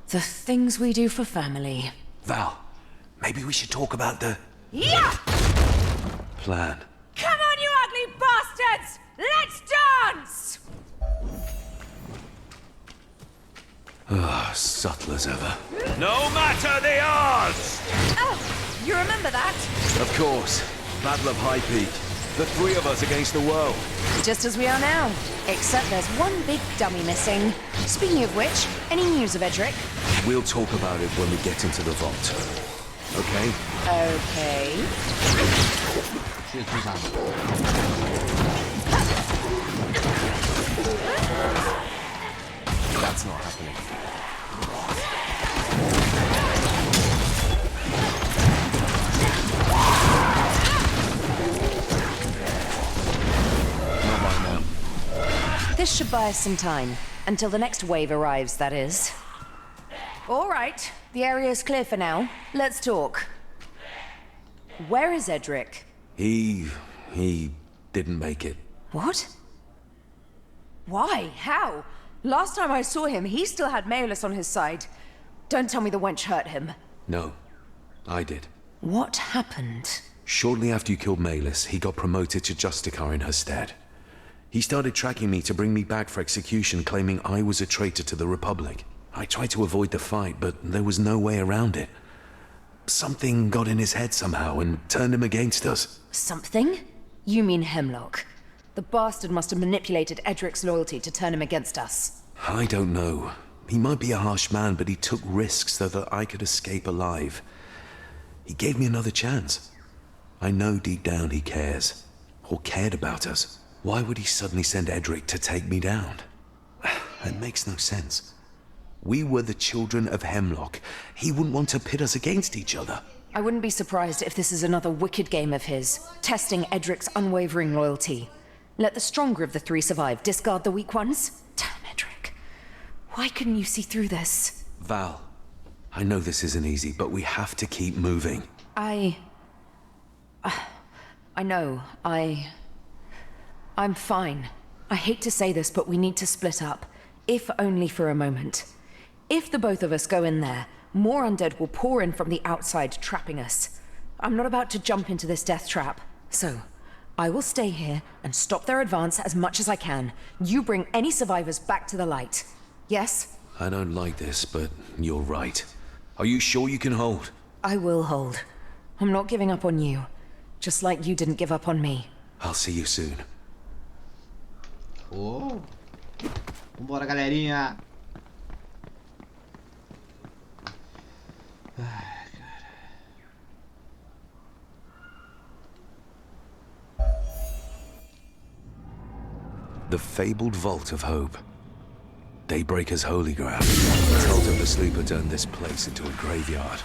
The things we do for family.
Val, maybe we should talk about the...
Yeah!
plan.
Come on, you ugly bastards! Let's dance!
Subtle as ever.
No matter the odds!
Oh, you remember that?
Of course. Battle of High Peak. The three of us against the world.
Just as we are now. Except there's one big dummy missing. Speaking of which, any news of Edric?
We'll talk about it when we get into the vault. Okay?
Okay.
Cheers, Susan.
That's not happening. Not right now.
This should buy us some time. Until the next wave arrives, that is. All right. The area's clear for now. Let's talk. Where is Edric?
He didn't make it.
What? Why? How? Last time I saw him, he still had Maelus on his side. Don't tell me the wench hurt him.
No, I did.
What happened?
Shortly after you killed Maelus, he got promoted to Justicar in her stead. He started tracking me to bring me back for execution, claiming I was a traitor to the Republic. I tried to avoid the fight, but there was no way around it. Something got in his head somehow and turned him against us.
Something? You mean Hemlock. The bastard must have manipulated Edric's loyalty to turn him against us.
I don't know. He might be a harsh man, but he took risks so that I could escape alive. He gave me another chance. I know deep down he cares, or cared about us. Why would he suddenly send Edric to take me down? It makes no sense. We were the children of Hemlock. He wouldn't want to pit us against each other.
I wouldn't be surprised if this is another wicked game of his, testing Edric's unwavering loyalty. Let the stronger of the three survive, discard the weak ones? Damn, Edric. Why couldn't you see through this?
Val, I know this isn't easy, but we have to keep moving.
I know. I'm fine. I hate to say this, but we need to split up. If only for a moment. If the both of us go in there, more undead will pour in from the outside, trapping us. I'm not about to jump into this death trap. So, I will stay here and stop their advance as much as I can. You bring any survivors back to the light. Yes?
I don't like this, but you're right. Are you sure you can hold?
I will hold. I'm not giving up on you. Just like you didn't give up on me.
I'll see you soon.
Oh. Vambora, galerinha. Ai, cara.
The fabled Vault of Hope. Daybreaker's holy ground. Cult of the Sleeper turned this place into a graveyard.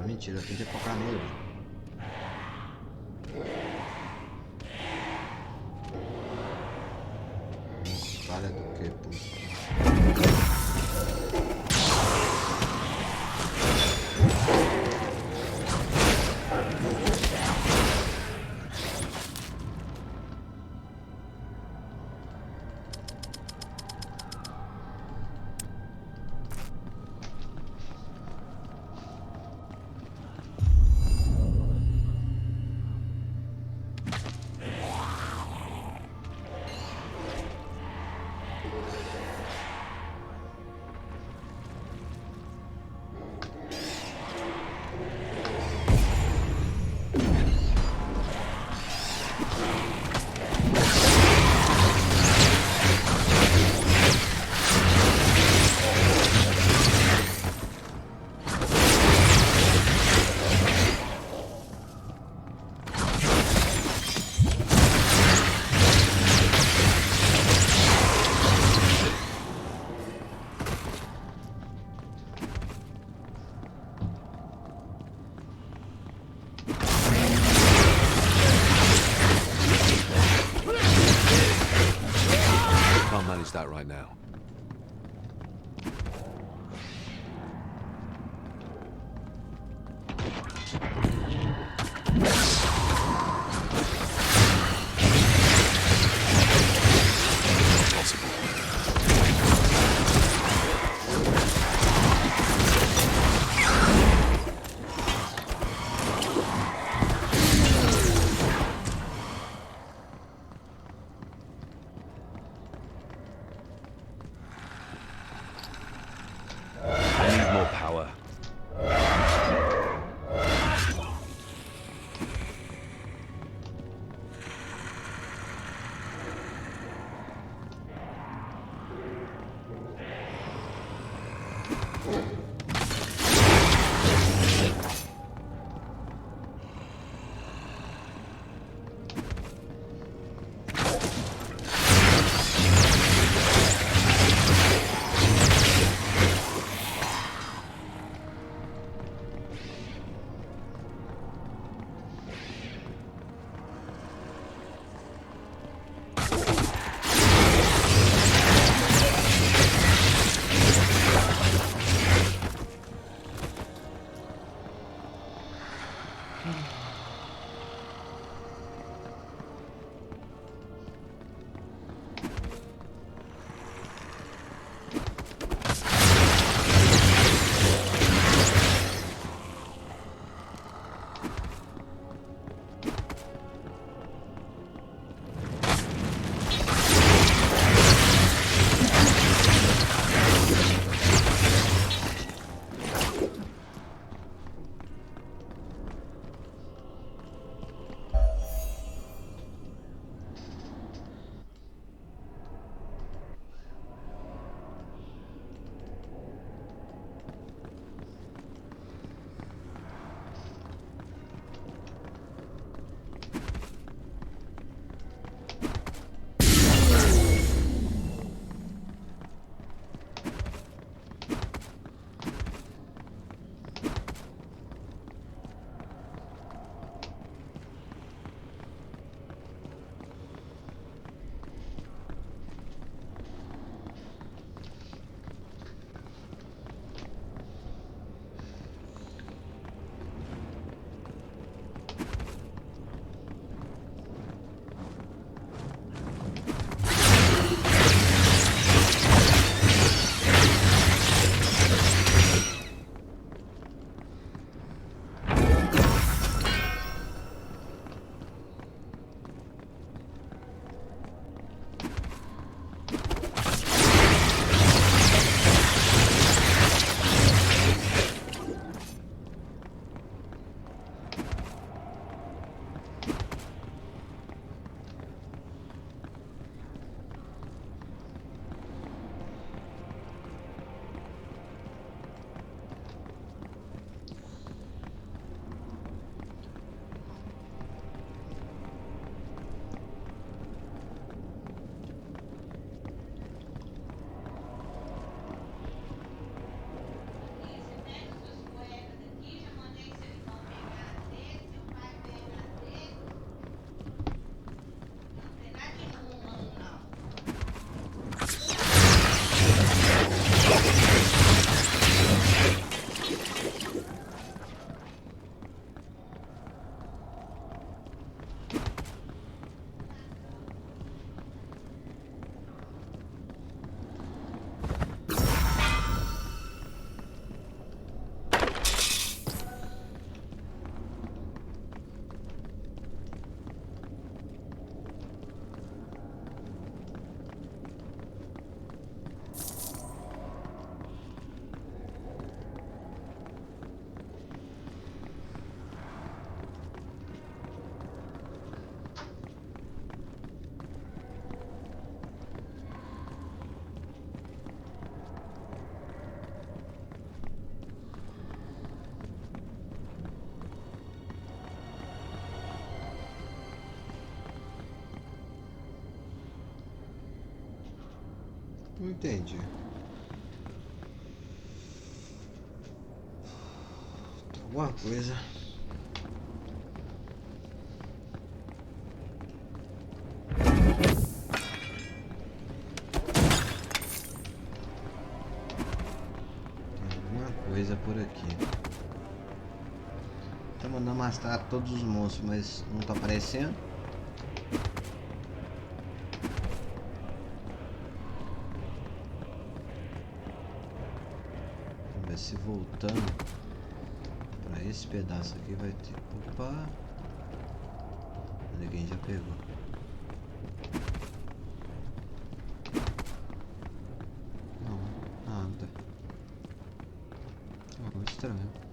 Mentira, tem que focar nele. Para do que, puta.
manage that right now. I need more power.
Não entendi. Alguma coisa. por aqui. Tá mandando matar todos os monstros, mas não tá aparecendo. Vamos ver se voltando pra esse pedaço aqui vai ter. Opa! Ninguém já pegou. Não, nada. Oh, estranho.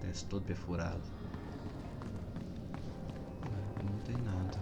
Esse todo perfurado. Não tem nada.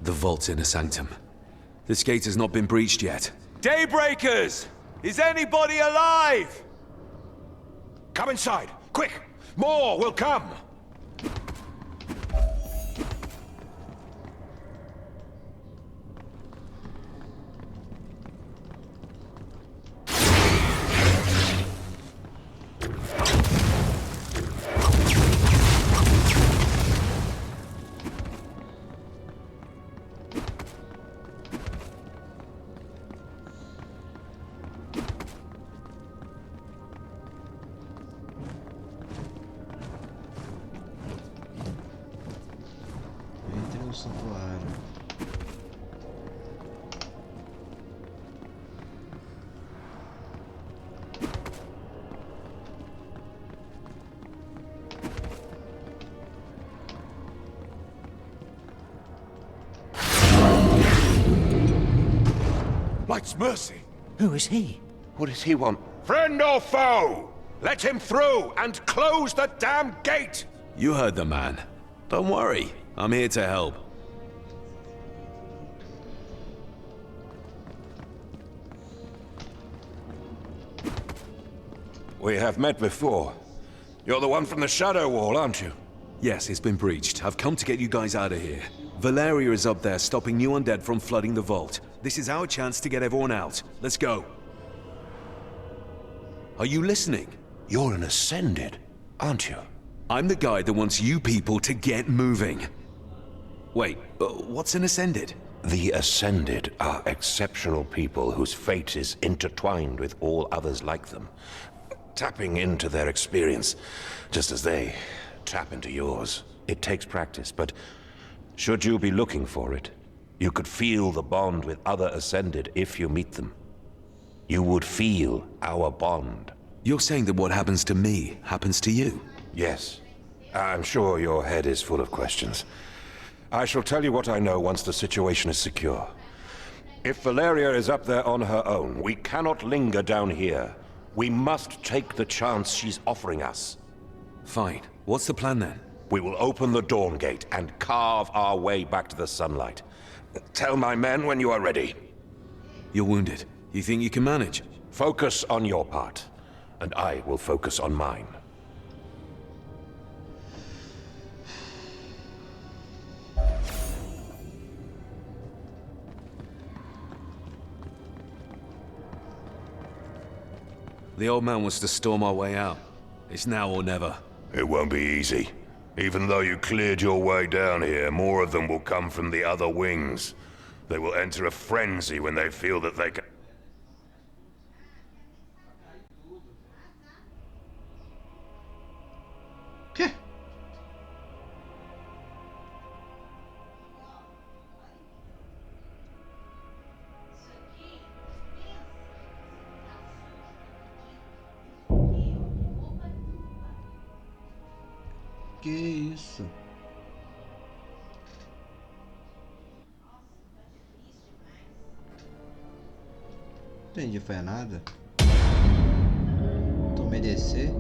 The vault's inner sanctum. This gate has not been breached yet.
Daybreakers! Is anybody alive? Come inside, quick! More will come!
Entre no santuário.
Light's mercy!
Who is he?
What does he want? Friend or foe? Let him through and close the damn gate!
You heard the man. Don't worry, I'm here to help.
We have met before. You're the one from the Shadow Wall, aren't you?
Yes, it's been breached. I've come to get you guys out of here. Valeria is up there stopping new undead from flooding the vault. This is our chance to get everyone out. Let's go. Are you listening?
You're an Ascended, aren't you?
I'm the guy that wants you people to get moving. Wait, what's an Ascended?
The Ascended are exceptional people whose fate is intertwined with all others like them, tapping into their experience, just as they tap into yours. It takes practice, but should you be looking for it, you could feel the bond with other Ascended if you meet them. You would feel our bond.
You're saying that what happens to me happens to you?
Yes. I'm sure your head is full of questions. I shall tell you what I know once the situation is secure. If Valeria is up there on her own, we cannot linger down here. We must take the chance she's offering us.
Fine. What's the plan then?
We will open the Dawn Gate and carve our way back to the sunlight. Tell my men when you are ready.
You're wounded. You think you can manage?
Focus on your part, and I will focus on mine.
The old man wants to storm our way out. It's now or never.
It won't be easy. Even though you cleared your way down here, more of them will come from the other wings. They will enter a frenzy when they feel that they can...
Quê? Que isso? Entendi, foi nada. Tomei DC.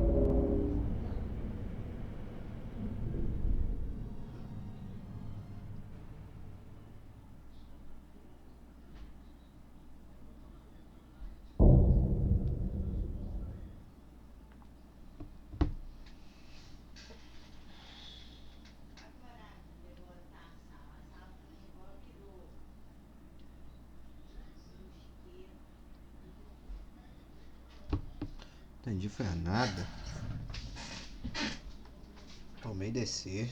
Entendi, foi nada. Tomei DC.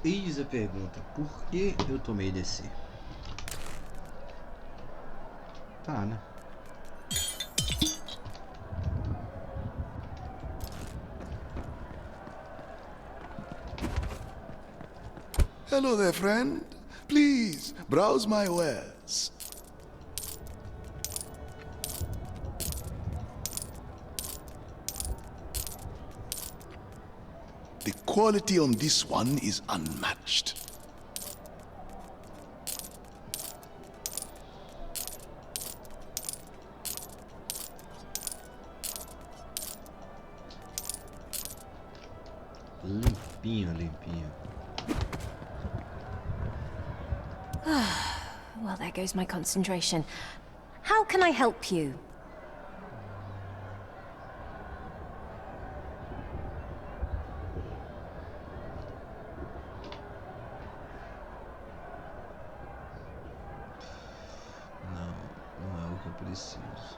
Eis a pergunta: por que eu tomei DC? Tá, né?
Hello there, friend. Please, browse my wares. The quality on this one is unmatched.
Limpinho, limpinho.
Well, there goes my concentration. How can I help you?
Não é o que eu preciso.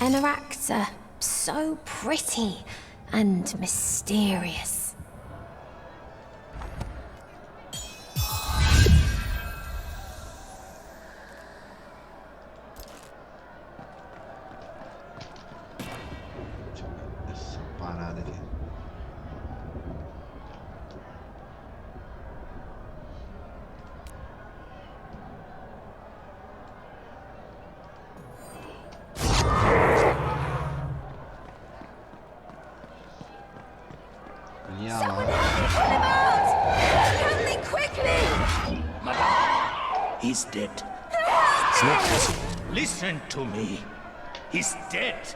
Enarachs are so pretty and mysterious.
Deixa eu ver essa parada aqui. Minha lá.
Madame, he's dead.
It's not possible.
Listen to me. He's dead.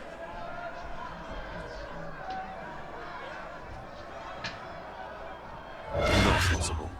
Not possible.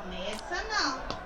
Começa não.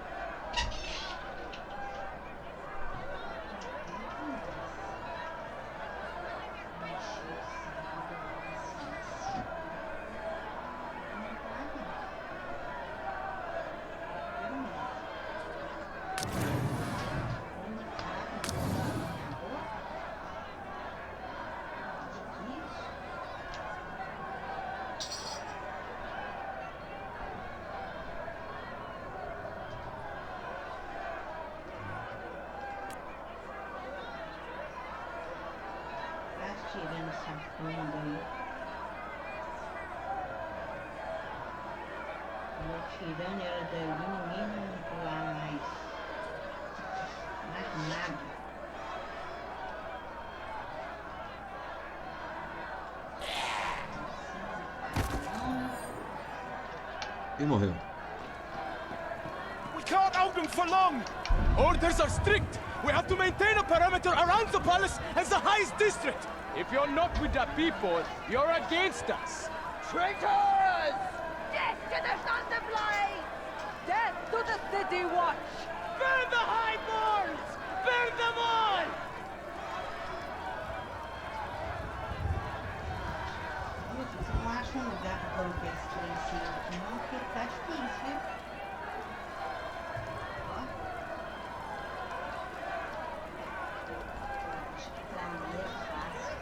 Tirando essa bunda aí. Vou tirando ela dali, ninguém vai pular mais. Mais nada.
E morreu.
We can't hold them for long. Orders are strict. We have to maintain a perimeter around the palace and the highest district. If you're not with the people, you're against us.
Traitors! Death to the Thunderblade! Death to the City Watch!
Burn the highborns! Burn them all!
Putz, não acho um lugar pra colocar esse trem em cima aqui não, porque tá difícil, viu? Ó. Acho que pra mim é fácil.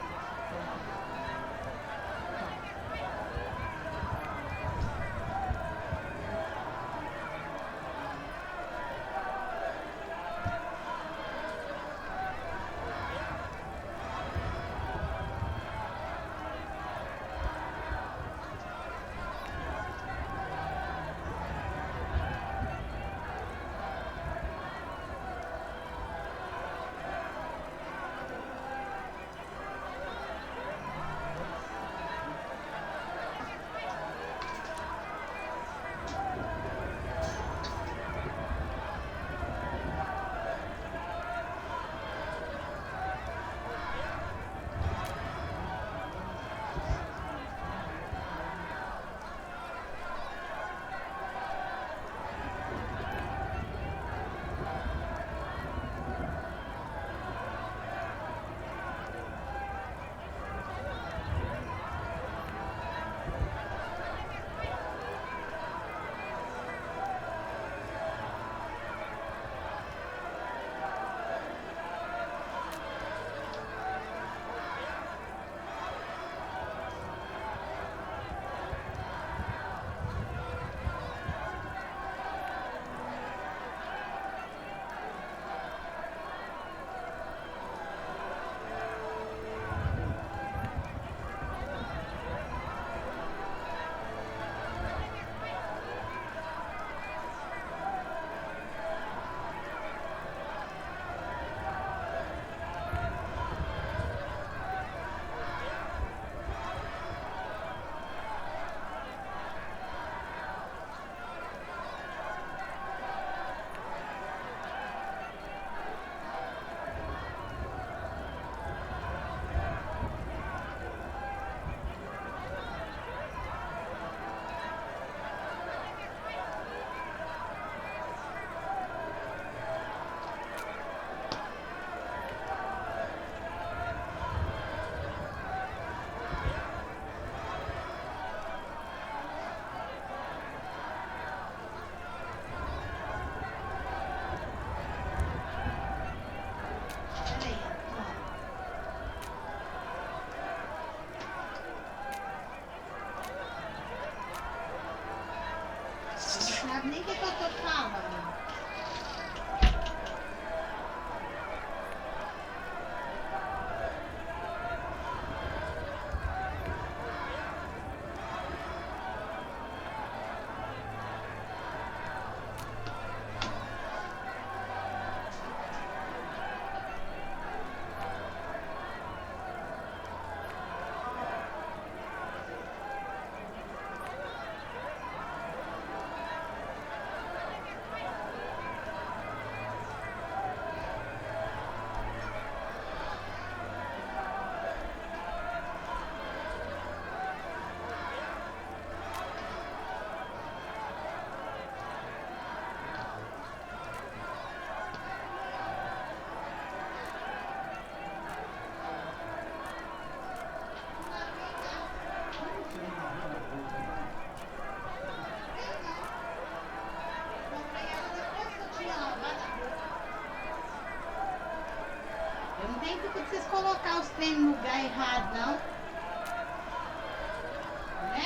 intuito de vocês colocar os trem no lugar errado, não? Né?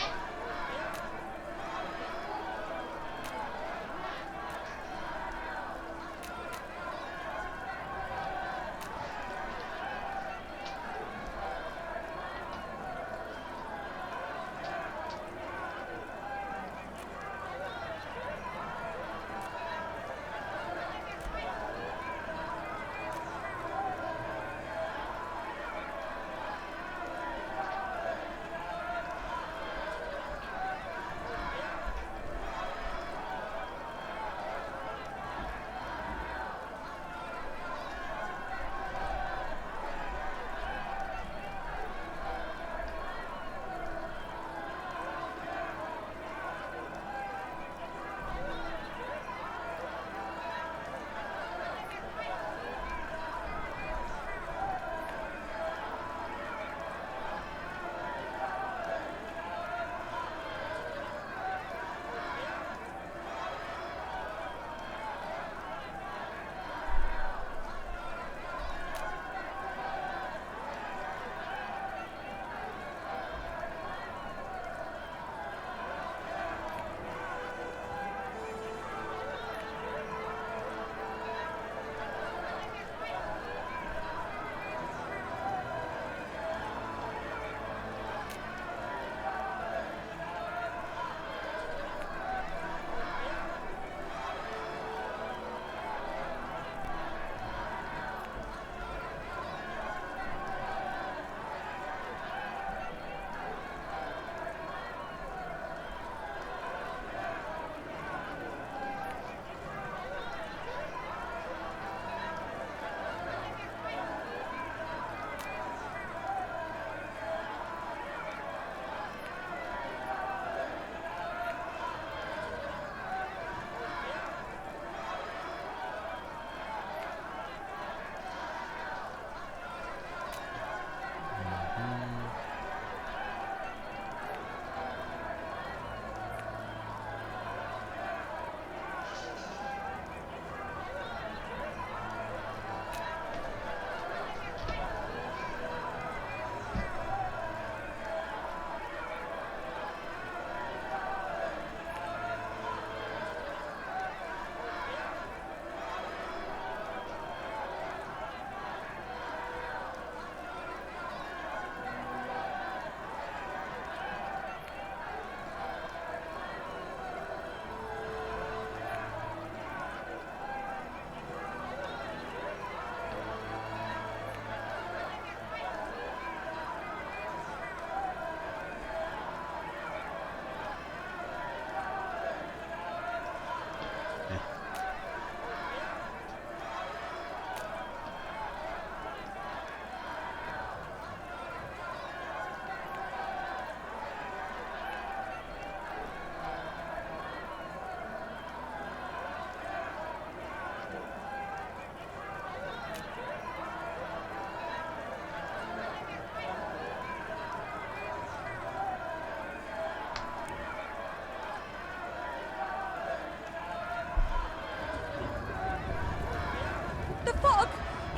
The fog!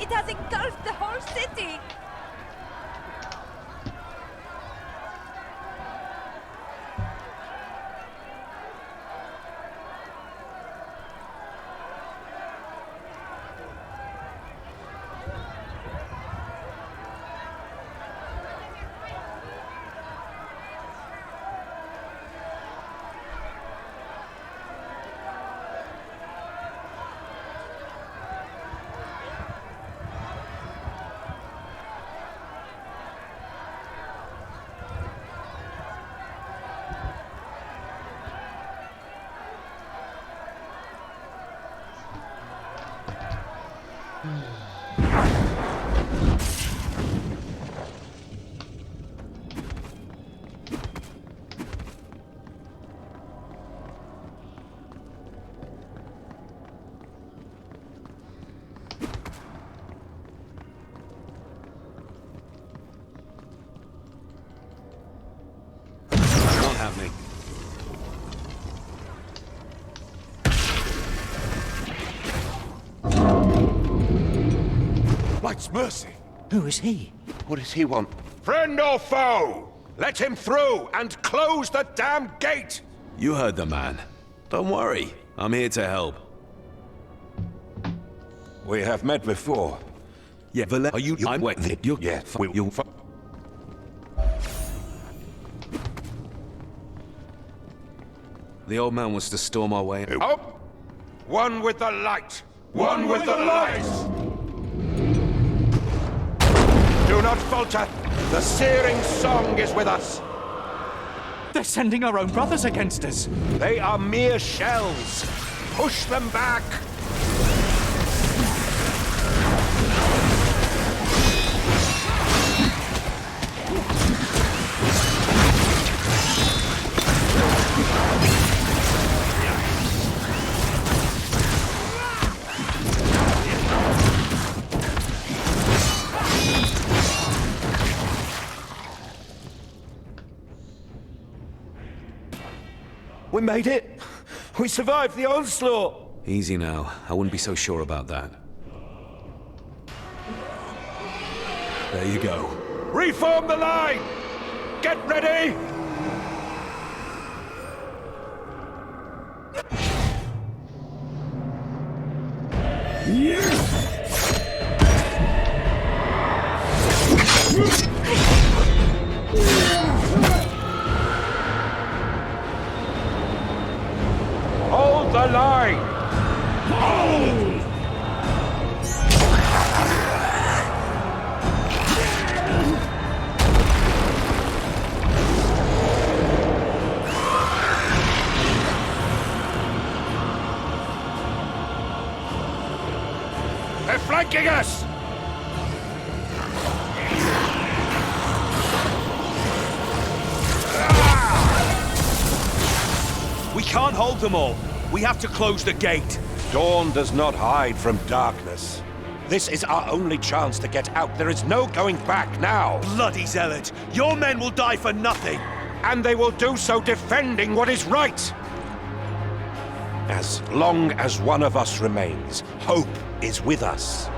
It has engulfed the whole city!
Happening.
Light's mercy!
Who is he?
What does he want? Friend or foe? Let him through and close the damn gate!
You heard the man. Don't worry. I'm here to help.
We have met before.
Yeah, are you...
Yes,
The old man wants to storm our way.
Up! One with the light! One with the light! Do not falter! The searing song is with us!
They're sending our own brothers against us!
They are mere shells! Push them back!
We made it! We survived the onslaught!
Easy now. I wouldn't be so sure about that. There you go.
Reform the line! Get ready! Hold the line! Hold! They're flanking us!
We can't hold them all. We have to close the gate.
Dawn does not hide from darkness. This is our only chance to get out. There is no going back now.
Bloody zealot! Your men will die for nothing!
And they will do so defending what is right. As long as one of us remains, hope is with us.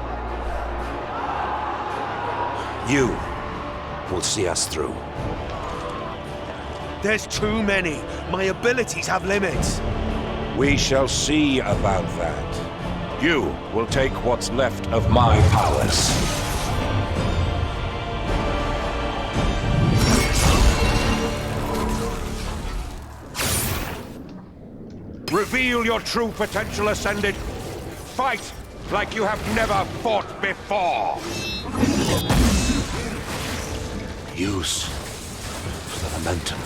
You will see us through.
There's too many. My abilities have limits.
We shall see about that. You will take what's left of my powers. Reveal your true potential, Ascended. Fight like you have never fought before. Use the momentum.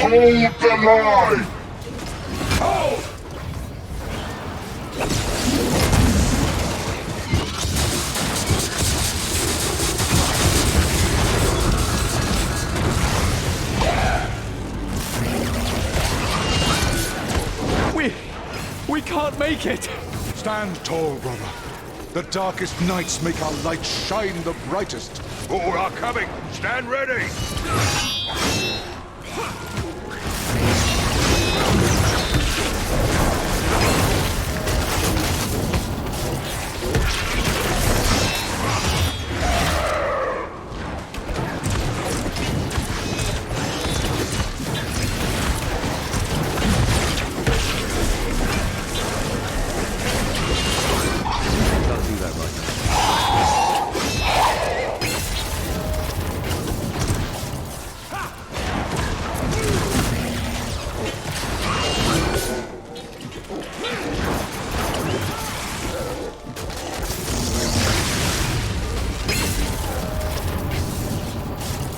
Hold the line!
Hold!
We can't make it!
Stand tall, brother. The darkest nights make our light shine the brightest.
More are coming! Stand ready!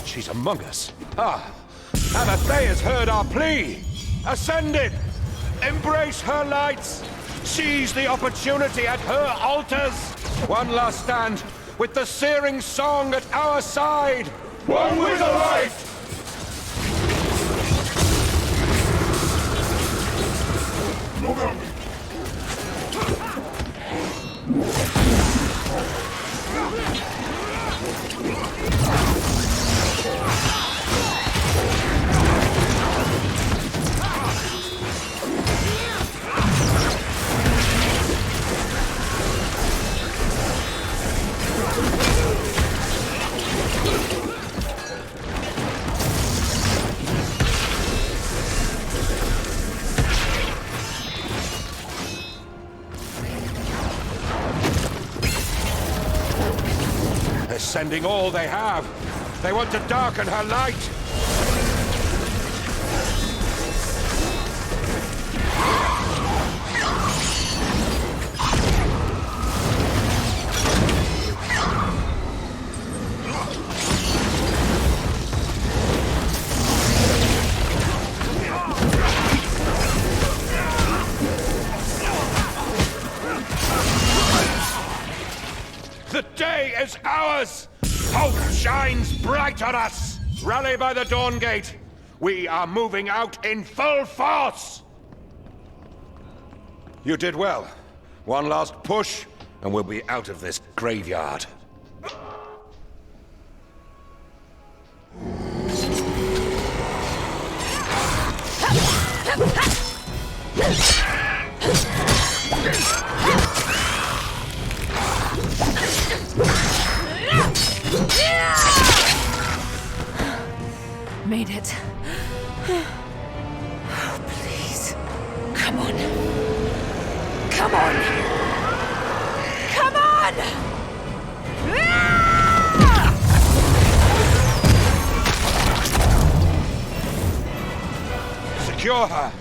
She's among us. Ah, Anathea has heard our plea. Ascended! Embrace her lights! Seize the opportunity at her altars! One last stand, with the searing song at our side!
One with the light!
demanding all they have. They want to darken her light. The day is ours! Hope shines bright on us! Rally by the Dawn Gate! We are moving out in full force! You did well. One last push, and we'll be out of this graveyard.
Made it. Oh, please. Come on. Come on! Come on!
Secure her!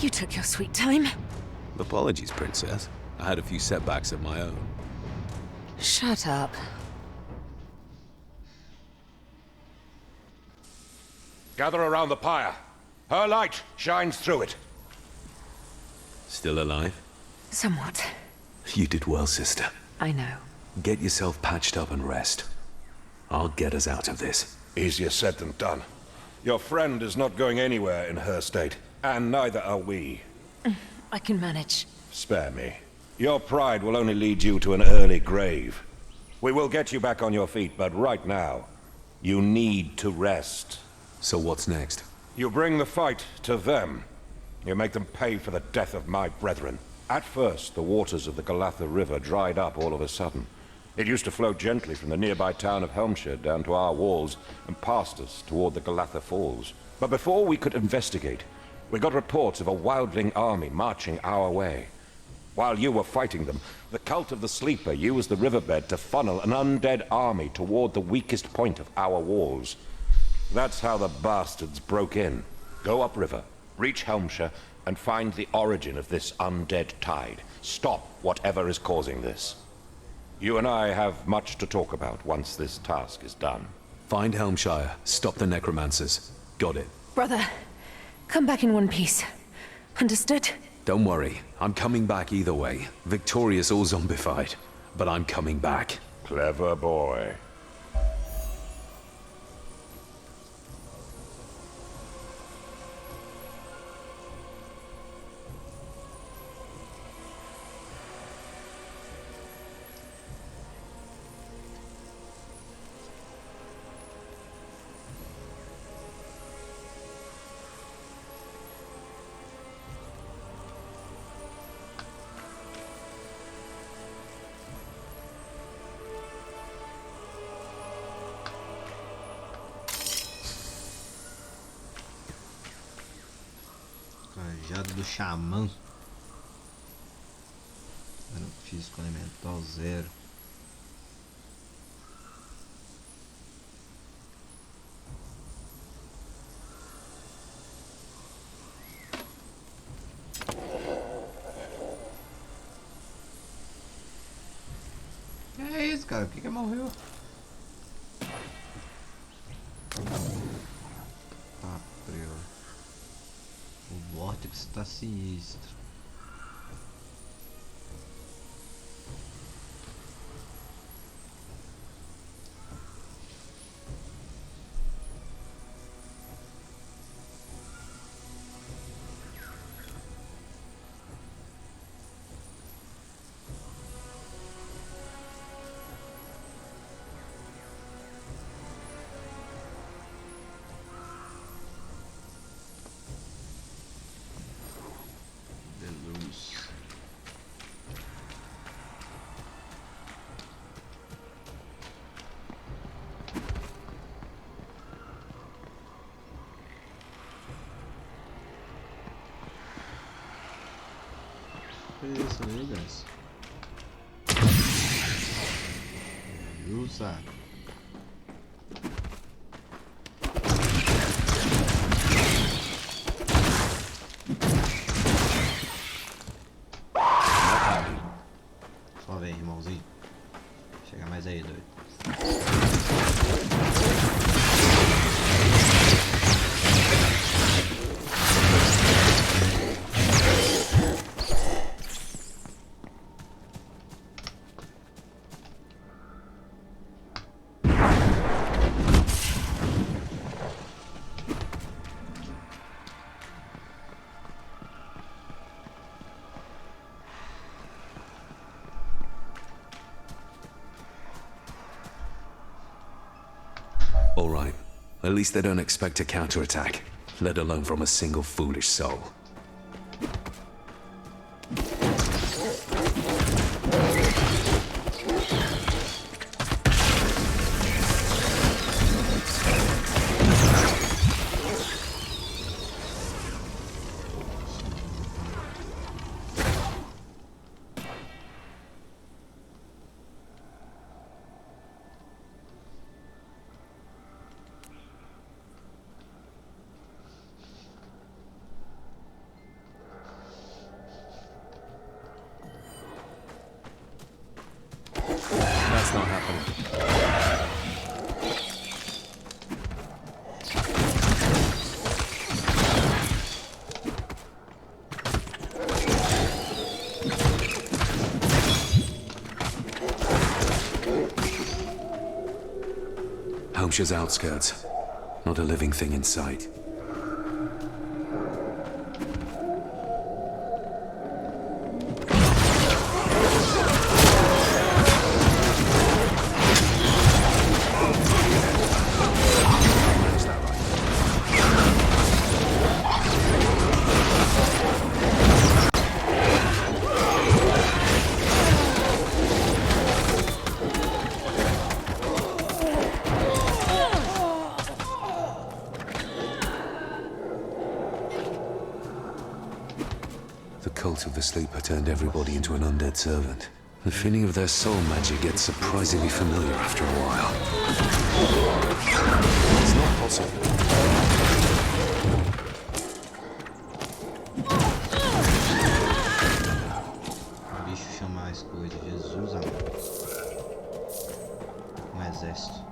You took your sweet time.
Apologies, Princess. I had a few setbacks of my own.
Shut up.
Gather around the pyre. Her light shines through it.
Still alive?
Somewhat.
You did well, sister.
I know.
Get yourself patched up and rest. I'll get us out of this.
Easier said than done. Your friend is not going anywhere in her state, and neither are we.
I can manage.
Spare me. Your pride will only lead you to an early grave. We will get you back on your feet, but right now, you need to rest.
So what's next?
You bring the fight to them. You make them pay for the death of my brethren. At first, the waters of the Galatha River dried up all of a sudden. It used to flow gently from the nearby town of Helmshire down to our walls and past us toward the Galatha Falls. But before we could investigate, we got reports of a wildling army marching our way. While you were fighting them, the cult of the Sleeper used the riverbed to funnel an undead army toward the weakest point of our walls. That's how the bastards broke in. Go upriver, reach Helmshire, and find the origin of this undead tide. Stop whatever is causing this. You and I have much to talk about once this task is done.
Find Helmshire, stop the necromancers. Got it.
Brother, come back in one piece. Understood?
Don't worry, I'm coming back either way. Victorious or zombified. But I'm coming back.
Clever boy.
Cajado do Xamã. Físico elemental 0. É isso, cara. Por que morreu? Ah, prior. O vórtice está sinistro. que é isso aí, guys? Usa. Só vem, irmãozinho. Chega mais aí, doido.
All right. At least they don't expect a counterattack, let alone from a single foolish soul. That's not happening. Hampshire's outskirts. Not a living thing in sight. The cult of the sleeper turned everybody into an undead servant. The feeling of their soul magic gets surprisingly familiar after a while. It's not possible.
O bicho chama as coisas. Jesus amado. Exército.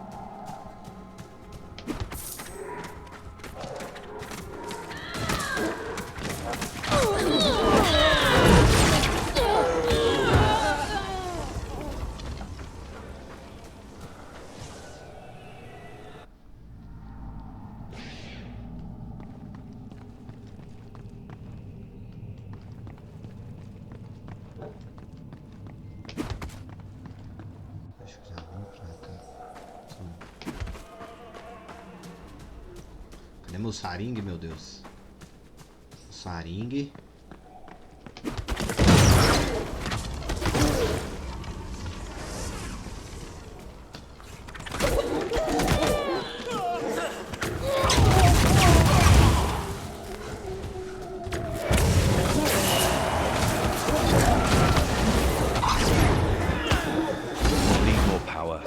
Cadê meu saringue, meu Deus? Saringue.
Need more power.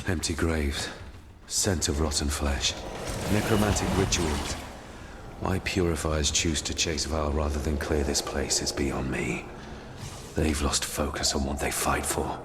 Empty graves, scent of rotten flesh, necromantic rituals. Why purifiers choose to chase Val rather than clear this place is beyond me. They've lost focus on what they fight for.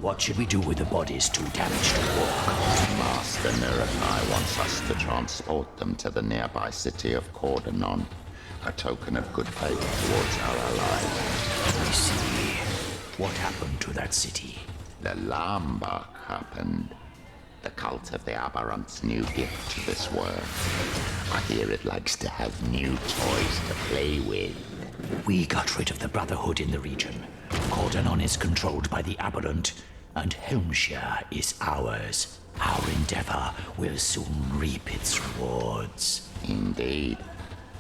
What should we do with the bodies too damaged to walk?
Master Nirakai wants us to transport them to the nearby city of Cordonon, a token of good faith towards our allies.
I see. What happened to that city?
The Lambach happened. The cult of the Aberrant's new gift to this world. I hear it likes to have new toys to play with.
We got rid of the Brotherhood in the region. Cordonon is controlled by the Aberrant, and Helmshire is ours. Our endeavor will soon reap its rewards.
Indeed.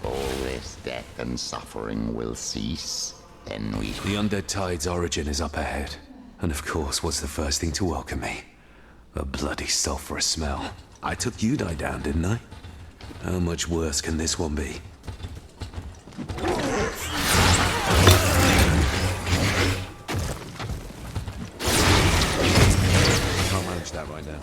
All this death and suffering will cease. Then we...
The Undead Tide's origin is up ahead. And of course, what's the first thing to welcome me? A bloody sulphurous smell. I took Udai down, didn't I? How much worse can this one be? Can't manage that right now.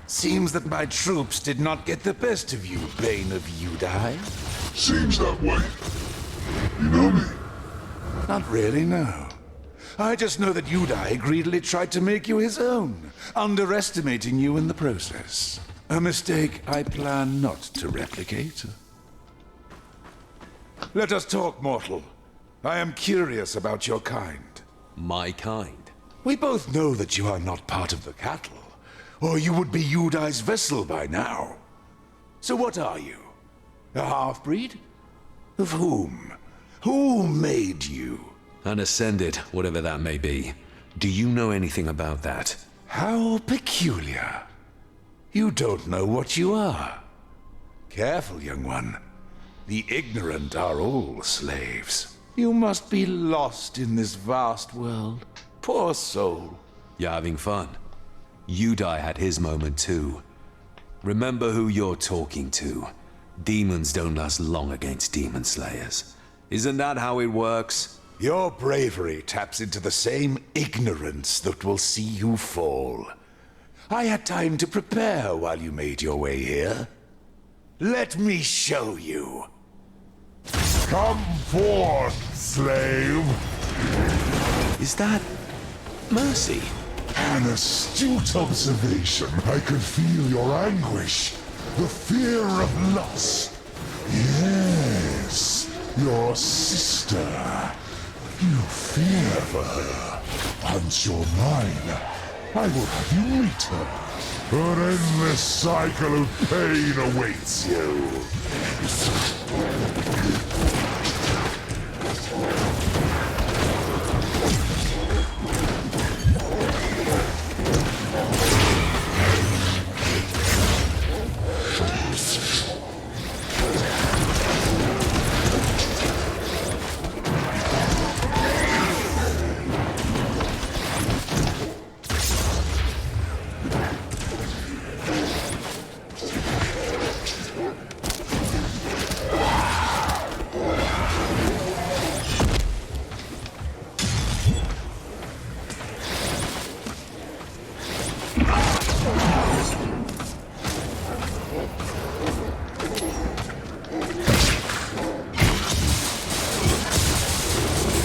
Seems that my troops did not get the best of you, Bane of Udai.
Seems that way. You know me?
Not really, no. I just know that Udai greedily tried to make you his own, underestimating you in the process. A mistake I plan not to replicate. Let us talk, mortal. I am curious about your kind.
My kind?
We both know that you are not part of the cattle, or you would be Yudai's vessel by now. So what are you? A half-breed? Of whom? Who made you?
An ascended, whatever that may be. Do you know anything about that?
How peculiar. You don't know what you are. Careful, young one. The ignorant are all slaves. You must be lost in this vast world. Poor soul.
You're having fun. Yudai had his moment too. Remember who you're talking to. Demons don't last long against demon slayers. Isn't that how it works?
Your bravery taps into the same ignorance that will see you fall. I had time to prepare while you made your way here. Let me show you.
Come forth, slave.
Is that Mercy?
An astute observation. I could feel your anguish, the fear of loss. Yes, your sister. You fear for her. Once you're mine, I will have you meet her. An endless cycle of pain awaits you.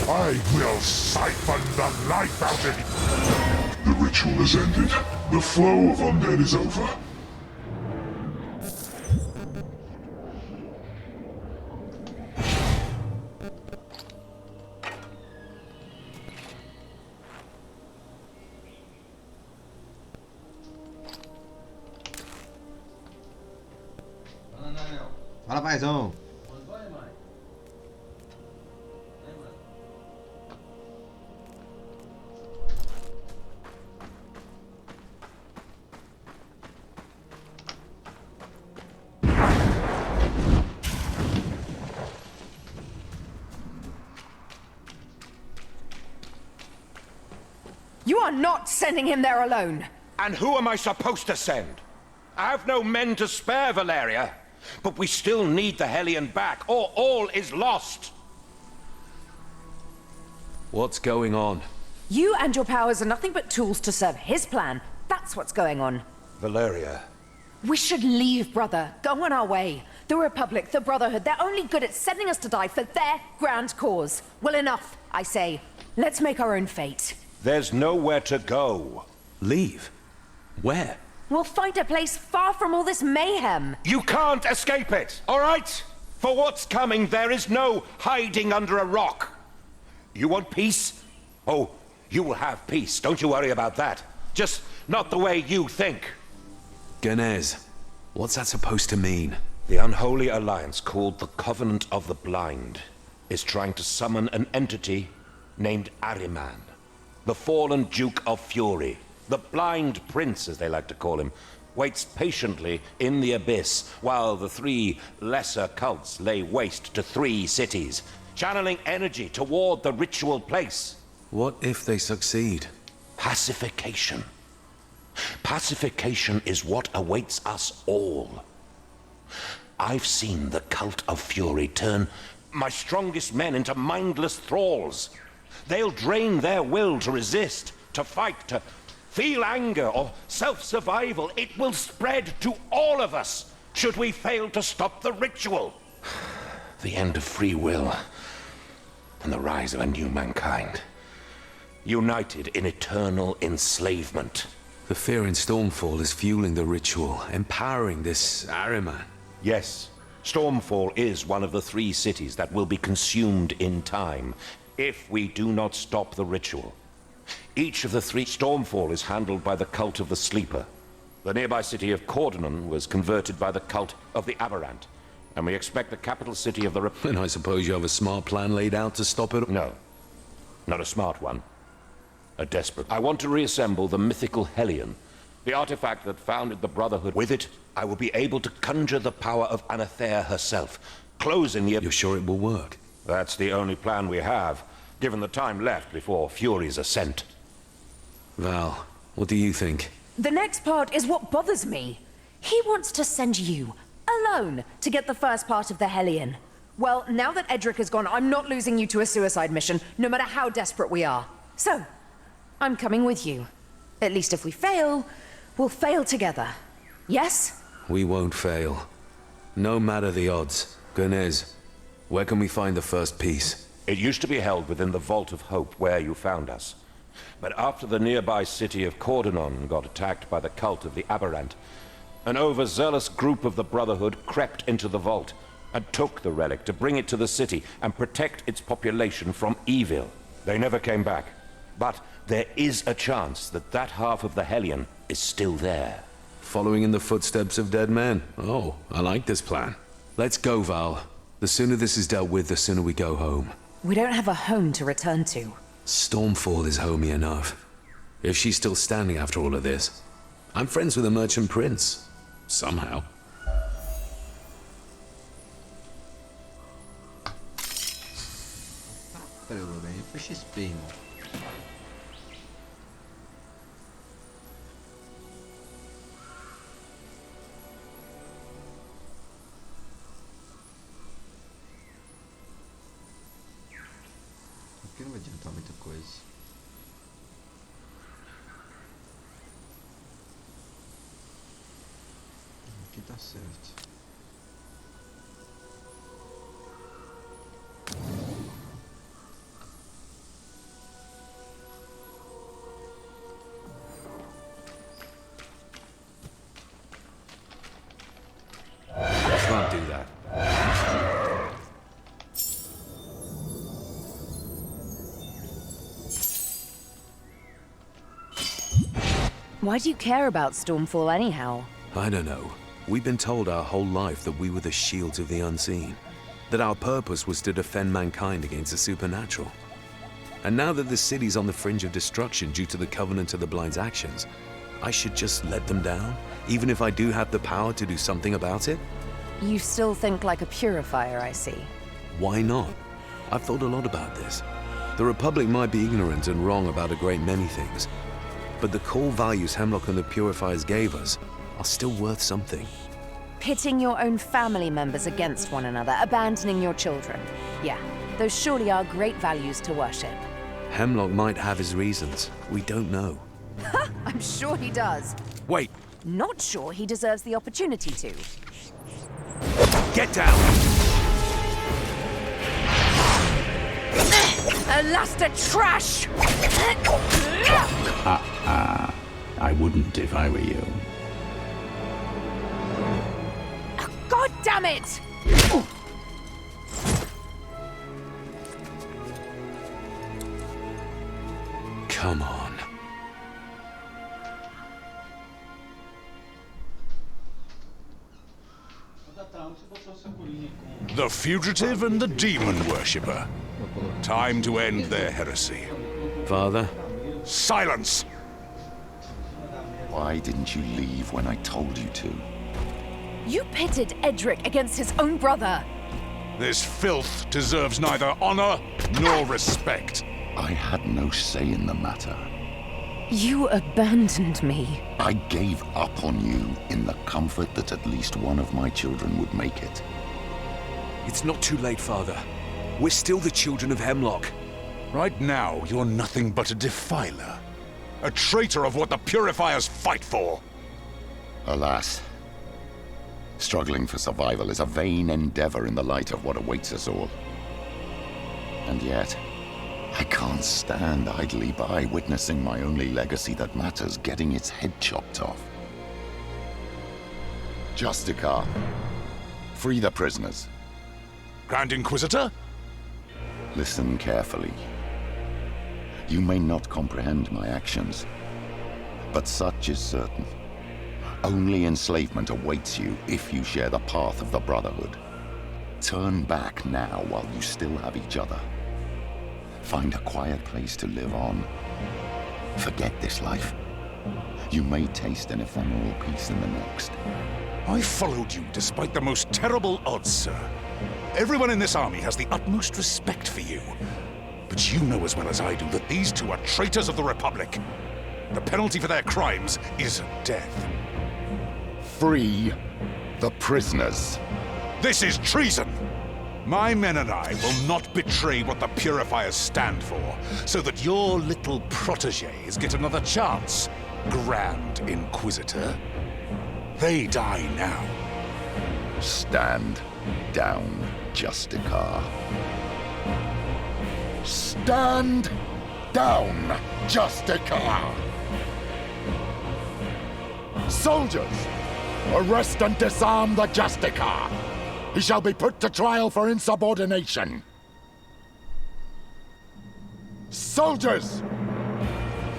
I will siphon the life out of you! The ritual has ended. The flow of undead is over.
Fala, paizão.
You are not sending him there alone!
And who am I supposed to send? I have no men to spare, Valeria. But we still need the Hellion back, or all is lost.
What's going on?
You and your powers are nothing but tools to serve his plan. That's what's going on.
Valeria.
We should leave, brother. Go on our way. The Republic, the Brotherhood, they're only good at sending us to die for their grand cause. Well, enough, I say. Let's make our own fate.
There's nowhere to go.
Leave? Where?
We'll find a place far from all this mayhem.
You can't escape it, all right? For what's coming, there is no hiding under a rock. You want peace? Oh, you will have peace. Don't you worry about that. Just not the way you think.
Ganez, what's that supposed to mean?
The unholy alliance called the Covenant of the Blind is trying to summon an entity named Ahriman, the fallen Duke of Fury. The Blind Prince, as they like to call him, waits patiently in the abyss while the three lesser cults lay waste to 3 cities, channeling energy toward the ritual place.
What if they succeed?
Pacification. Pacification is what awaits us all. I've seen the Cult of Fury turn my strongest men into mindless thralls. They'll drain their will to resist, to fight, to feel anger or self-survival. It will spread to all of us, should we fail to stop the ritual. The end of free will, and the rise of a new mankind. United in eternal enslavement.
The fear in Stormfall is fueling the ritual, empowering this Ahriman.
Yes, Stormfall is one of the 3 cities that will be consumed in time if we do not stop the ritual. Each of the 3 Stormfall is handled by the cult of the Sleeper. The nearby city of Cordonon was converted by the cult of the Aberrant, and we expect the capital city of the
And I suppose you have a smart plan laid out to stop it?
No, not a smart one. A desperate. I want to reassemble the mythical Hellion, the artifact that founded the Brotherhood. With it, I will be able to conjure the power of Anathea herself, closing the...
You're sure it will work?
That's the only plan we have, given the time left before Fury's ascent.
Val, what do you think?
The next part is what bothers me. He wants to send you, alone, to get the first part of the Hellion. Well, now that Edric is gone, I'm not losing you to a suicide mission, no matter how desperate we are. So, I'm coming with you. At least if we fail, we'll fail together. Yes?
We won't fail. No matter the odds. Gomez, where can we find the first piece?
It used to be held within the Vault of Hope where you found us. But after the nearby city of Cordonon got attacked by the cult of the Aberrant, an overzealous group of the Brotherhood crept into the vault and took the relic to bring it to the city and protect its population from evil. They never came back. But there is a chance that that half of the Hellion is still there.
Following in the footsteps of dead men. Oh, I like this plan. Let's go, Val. The sooner this is dealt with, the sooner we go home.
We don't have a home to return to.
Stormfall is homey enough. If she's still standing after all of this. I'm friends with a merchant prince. Somehow.
Peraí, bem, puxa XP, irmão. Aqui não vai adiantar muita coisa. Aqui tá certo.
Let's not do that.
Why do you care about Stormfall anyhow?
I don't know. We've been told our whole life that we were the shields of the unseen. That our purpose was to defend mankind against the supernatural. And now that the city's on the fringe of destruction due to the Covenant of the Blind's actions, I should just let them down, even if I do have the power to do something about it?
You still think like a purifier, I see.
Why not? I've thought a lot about this. The Republic might be ignorant and wrong about a great many things, but the core values Hemlock and the Purifiers gave us are still worth something.
Pitting your own family members against one another, abandoning your children. Yeah, those surely are great values to worship.
Hemlock might have his reasons. We don't know.
I'm sure he does.
Wait!
Not sure he deserves the opportunity to.
Get down!
Alaster trash!
I wouldn't if I were you.
God damn it!
Come on.
The fugitive and the demon worshipper. Time to end their heresy.
Father?
Silence!
Why didn't you leave when I told you to?
You pitted Edric against his own brother.
This filth deserves neither honor nor respect.
I had no say in the matter.
You abandoned me.
I gave up on you in the comfort that at least one of my children would make it.
It's not too late, Father. We're still the children of Hemlock.
Right now, you're nothing but a defiler. A traitor of what the Purifiers fight for.
Alas, struggling for survival is a vain endeavor in the light of what awaits us all. And yet, I can't stand idly by witnessing my only legacy that matters getting its head chopped off. Justicar, Free the prisoners.
Grand Inquisitor?
Listen carefully. You may not comprehend my actions, but such is certain. Only enslavement awaits you if you share the path of the Brotherhood. Turn back now while you still have each other. Find a quiet place to live on. Forget this life. You may taste an ephemeral peace in the next.
I followed you despite the most terrible odds, sir. Everyone in this army has the utmost respect for you. But you know as well as I do that these two are traitors of the Republic. The penalty for their crimes is death.
Free the prisoners.
This is treason! My men and I will not betray what the Purifiers stand for, so that your little protégés get another chance, Grand Inquisitor. They die now.
Stand down, Justicar. Stand down, Justicar! Soldiers, arrest and disarm the Justicar! He shall be put to trial for insubordination. Soldiers!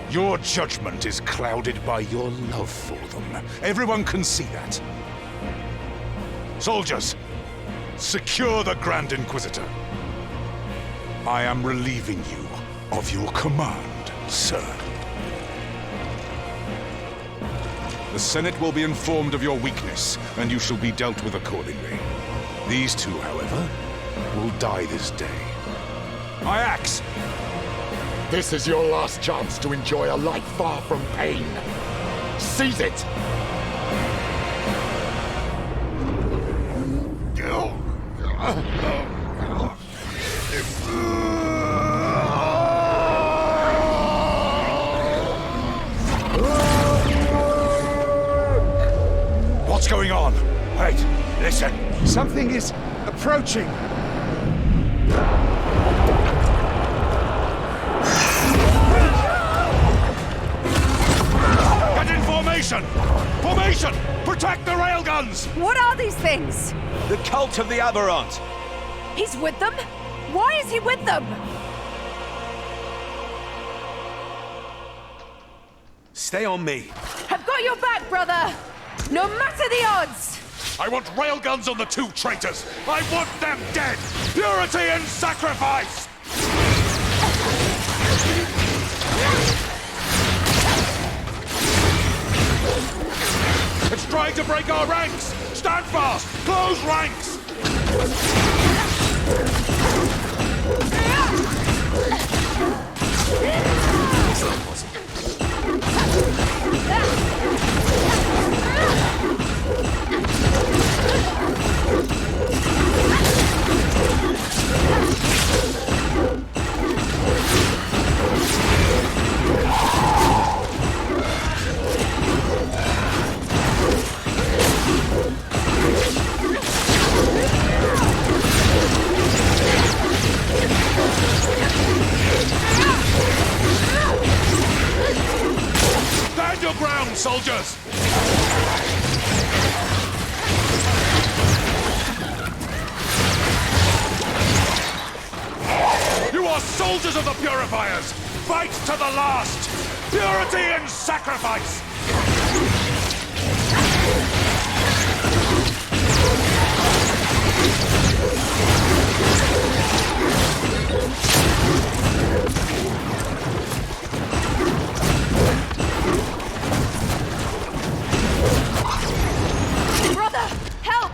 Your judgment is clouded by your love for them. Everyone can see that. Soldiers, secure the Grand Inquisitor. I am relieving you of your command, sir. The Senate will be informed of your weakness, and you shall be dealt with accordingly. These two, however, will die this day. My axe!
This is your last chance to enjoy a life far from pain. Seize it!
What's going on? Wait, listen.
Something is approaching.
Get in formation! Formation! Protect the railguns!
What are these things?
The cult of the Aberrant.
He's with them? Why is he with them?
Stay on me.
I've got your back, brother! No matter the odds!
I want railguns on the two traitors! I want them dead! Purity and sacrifice! It's trying to break our ranks! Stand fast! Close ranks! Stand your ground, soldiers! You are soldiers of the Purifiers! Fight to the last! Purity and sacrifice!
Brother, help!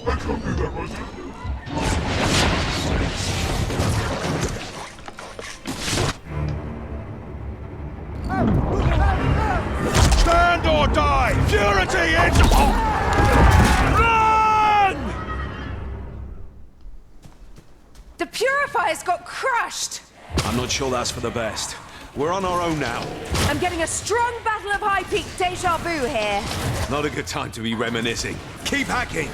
I can't do that myself.
Stand or die! Purity is... Run!
The Purifiers got crushed!
I'm not sure that's for the best. We're on our own now.
I'm getting a strong Battle of High Peak deja vu here.
Not a good time to be reminiscing. Keep hacking!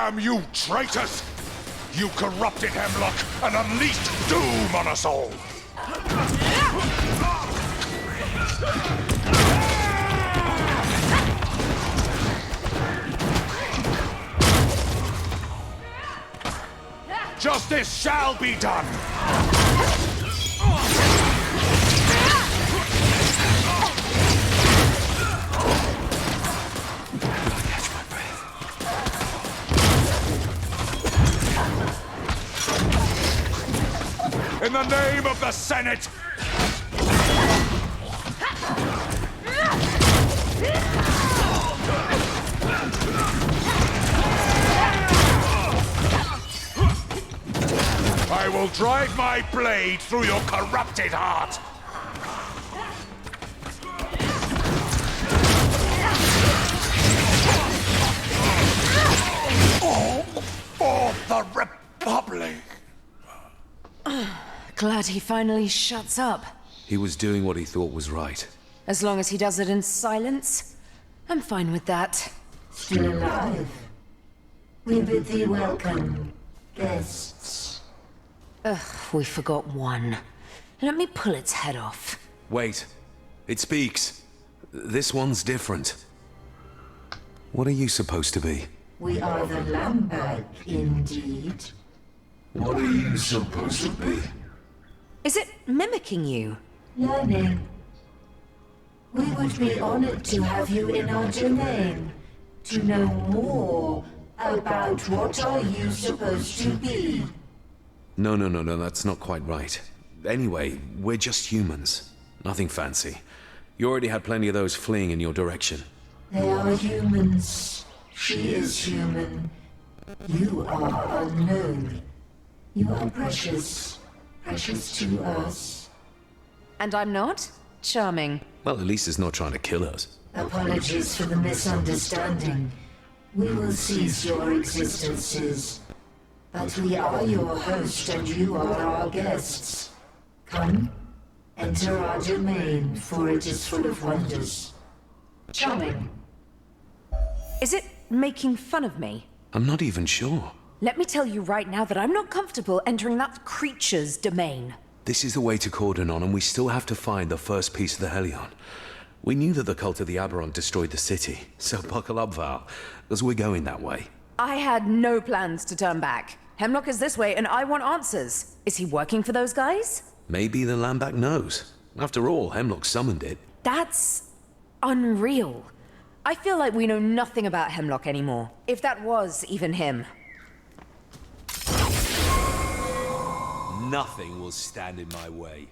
Damn you, traitors! You corrupted Hemlock and unleashed doom on us all! Justice shall be done! In the name of the Senate! I will drive my blade through your corrupted heart! For the Republic!
Glad he finally shuts up.
He was doing what he thought was right.
As long as he does it in silence, I'm fine with that.
Still alive. We bid thee welcome, guests.
Ugh, we forgot one. Let me pull its head off.
Wait. It speaks. This one's different. What are you supposed to be?
We are the Lambag, indeed.
What are you supposed to be?
Is it mimicking you?
Learning. We would be honored to have you in our domain, to know more about what are you supposed to be.
No, that's not quite right. Anyway, we're just humans. Nothing fancy. You already had plenty of those fleeing in your direction.
They are humans. She is human. You are unknown. You are precious. Precious to us.
And I'm not? Charming.
Well, at least it's not trying to kill us.
Apologies for the misunderstanding. We will cease your existences. But we are your host and you are our guests. Come, enter our domain, for it is full of wonders. Charming.
Is it making fun of me?
I'm not even sure.
Let me tell you right now that I'm not comfortable entering that creature's domain.
This is the way to cordon on, and we still have to find the first piece of the Helion. We knew that the cult of the Aberrant destroyed the city, so buckle up, Val, because we're going that way.
I had no plans to turn back. Hemlock is this way, and I want answers. Is he working for those guys?
Maybe the Lambak knows. After all, Hemlock summoned it.
That's unreal. I feel like we know nothing about Hemlock anymore, if that was even him.
Nothing will stand in my way.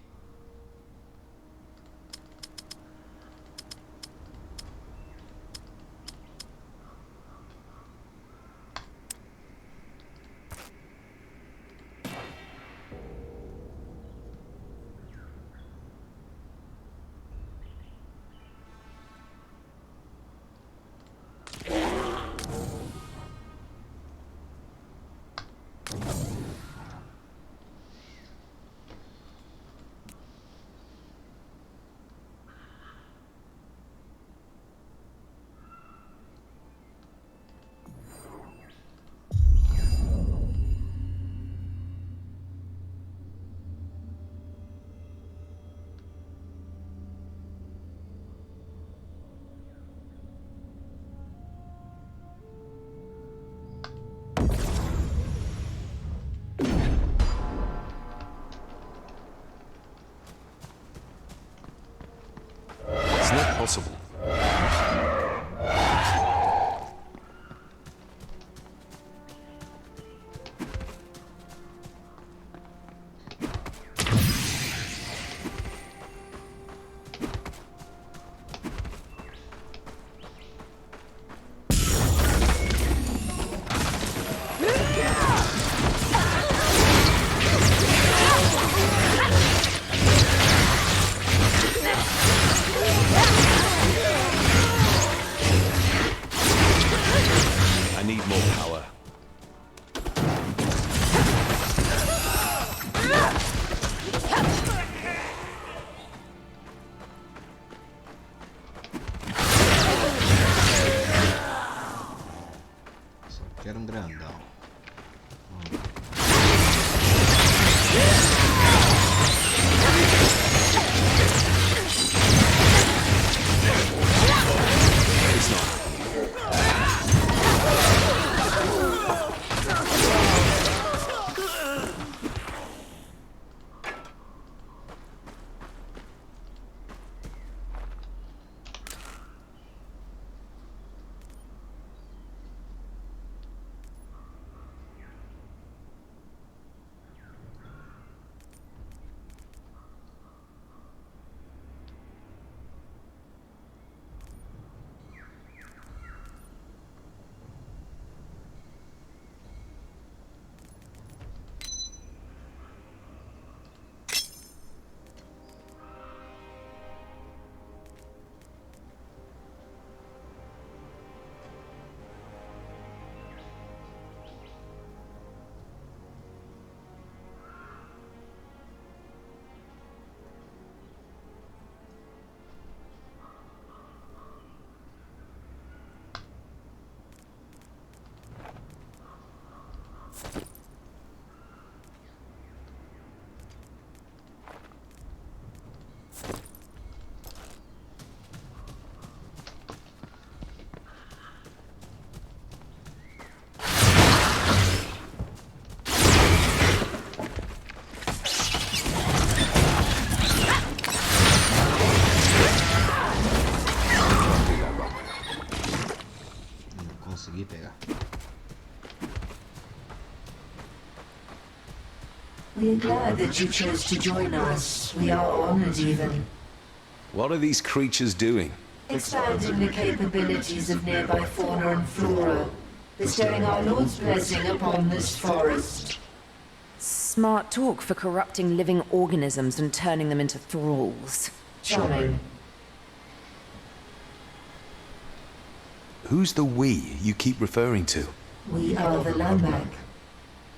It's not possible.
Consegui pegar.
We're glad that you chose to join us. We are honored even.
What are these creatures doing?
Expanding the capabilities of nearby fauna and flora, bestowing our Lord's blessing upon this forest.
Smart talk for corrupting living organisms and turning them into thralls.
Charming.
Who's the we you keep referring to?
We are the Lambak.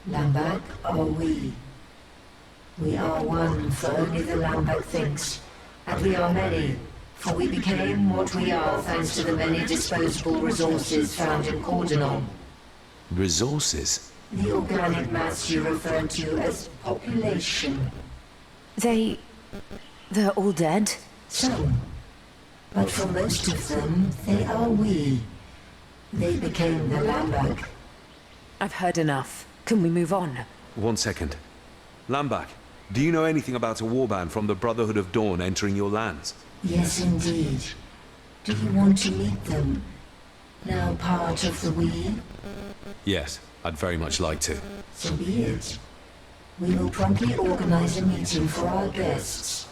Lambak are we. We are one, for only the Lambak thinks. And we are many, for we became what we are thanks to the many disposable resources found in Cordonon.
Resources?
The organic mass you referred to as population.
They're all dead?
Some. But for most of them, they are we. They became the Lambak.
I've heard enough. Can we move on?
1 second. Lambak, do you know anything about a warband from the Brotherhood of Dawn entering your lands?
Yes, indeed. Do you want to meet them? Now part of the we?
Yes, I'd very much like to.
So be it. We will promptly organize a meeting for our guests.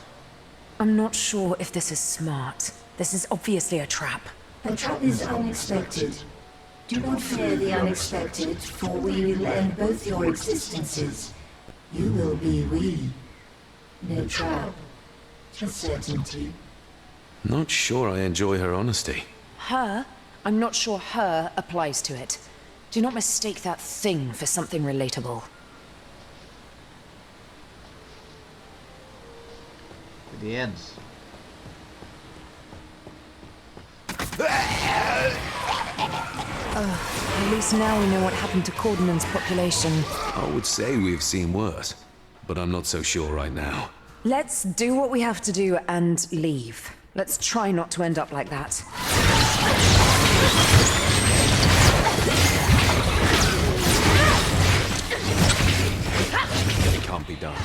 I'm not sure if this is smart. This is obviously a trap.
A trap is unexpected. Do not fear the unexpected, for we will end both your existences. You will be we. No trap. Just certainty.
Not sure I enjoy her honesty.
Her? I'm not sure her applies to it. Do not mistake that thing for something relatable.
To the ends.
At least now we know what happened to Cordonan's population.
I would say we've seen worse, but I'm not so sure right now.
Let's do what we have to do and leave. Let's try not to end up like that.
It can't be done.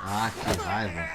Ah, que raiva.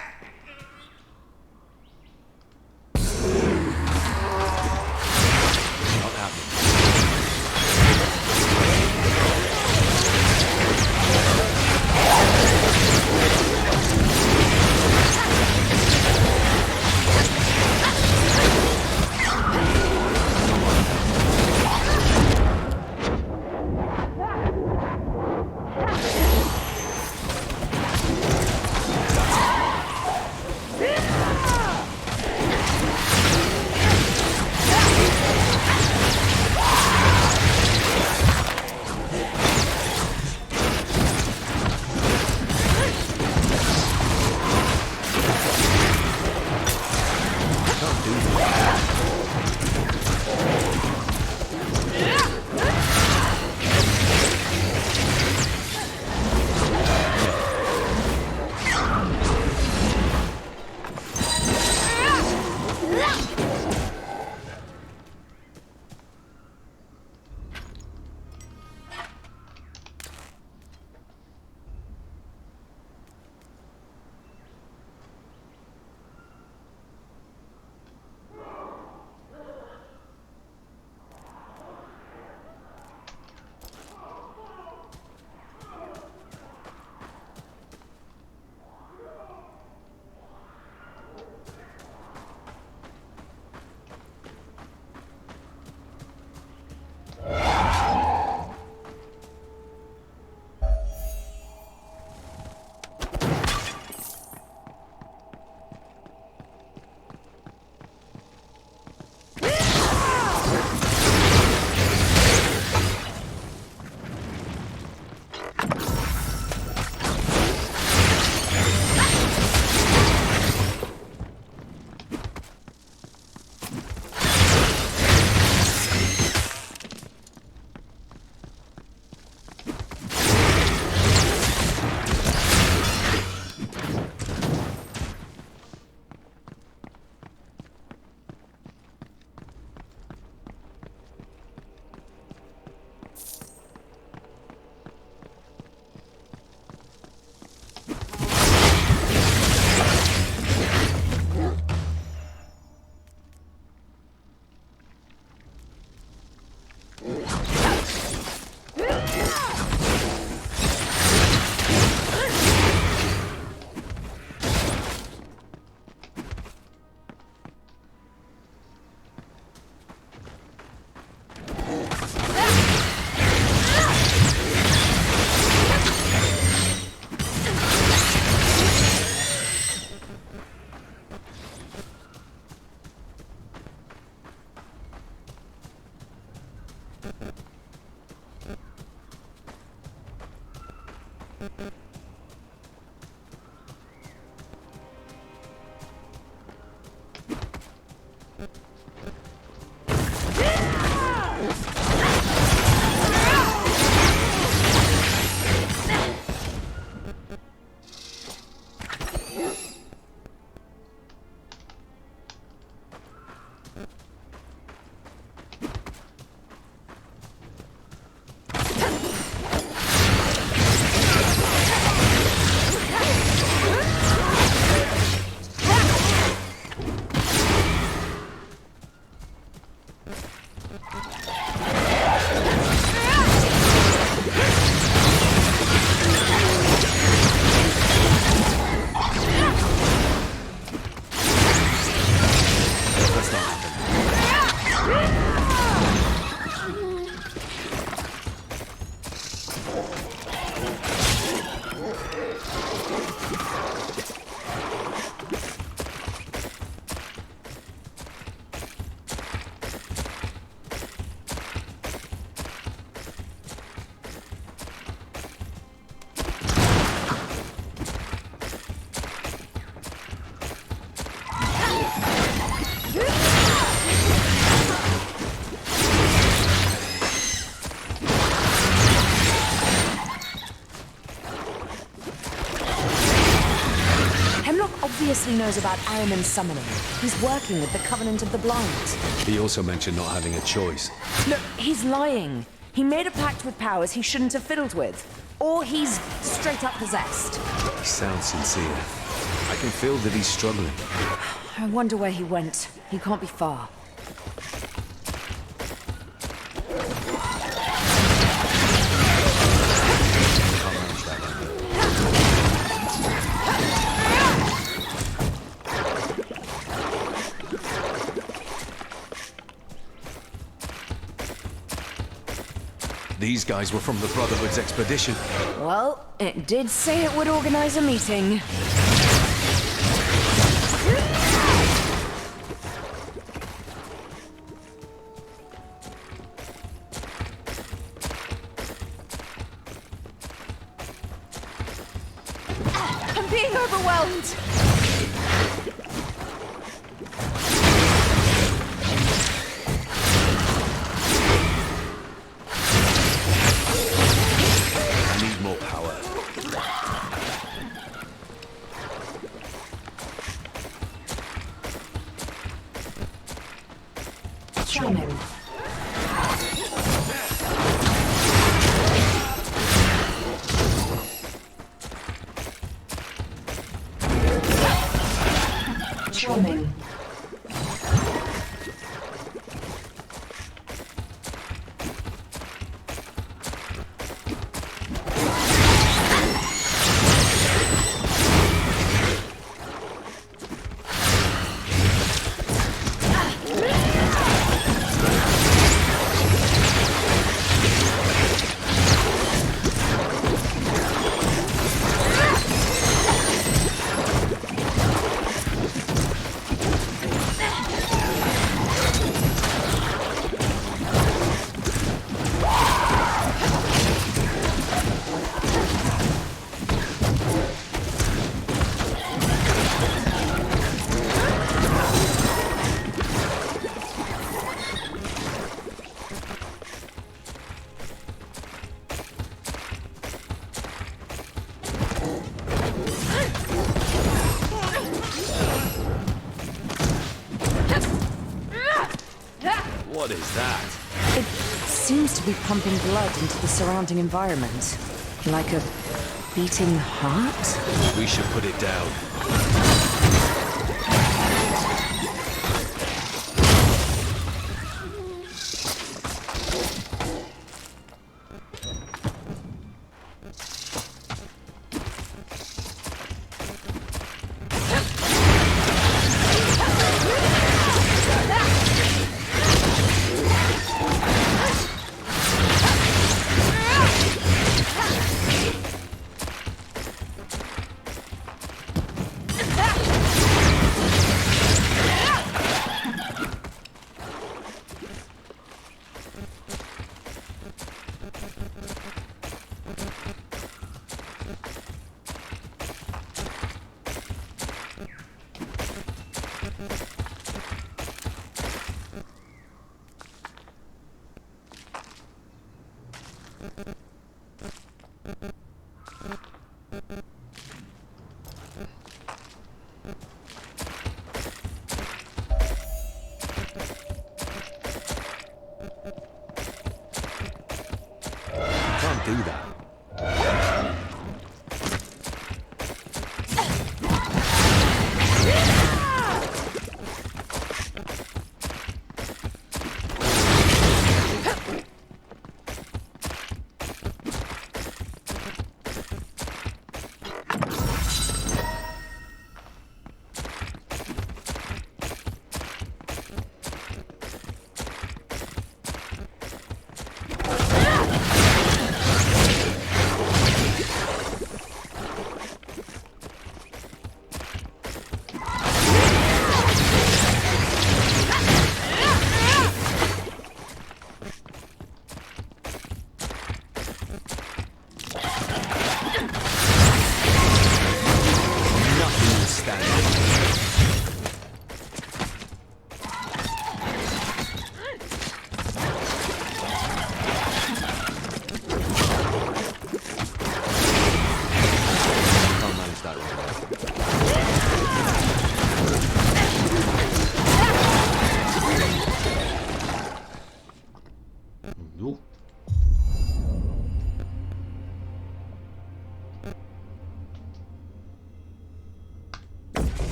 Obviously knows about Ahriman's summoning. He's working with the Covenant of the Blind.
He also mentioned not having a choice.
No, he's lying. He made a pact with powers he shouldn't have fiddled with. Or he's straight up possessed.
He sounds sincere. I can feel that he's struggling.
I wonder where he went. He can't be far.
These guys were from the Brotherhood's expedition.
Well, it did say it would organize a meeting. I'm being overwhelmed.
Charming. Charming.
What is that?
It seems to be pumping blood into the surrounding environment. Like a beating heart?
We should put it down.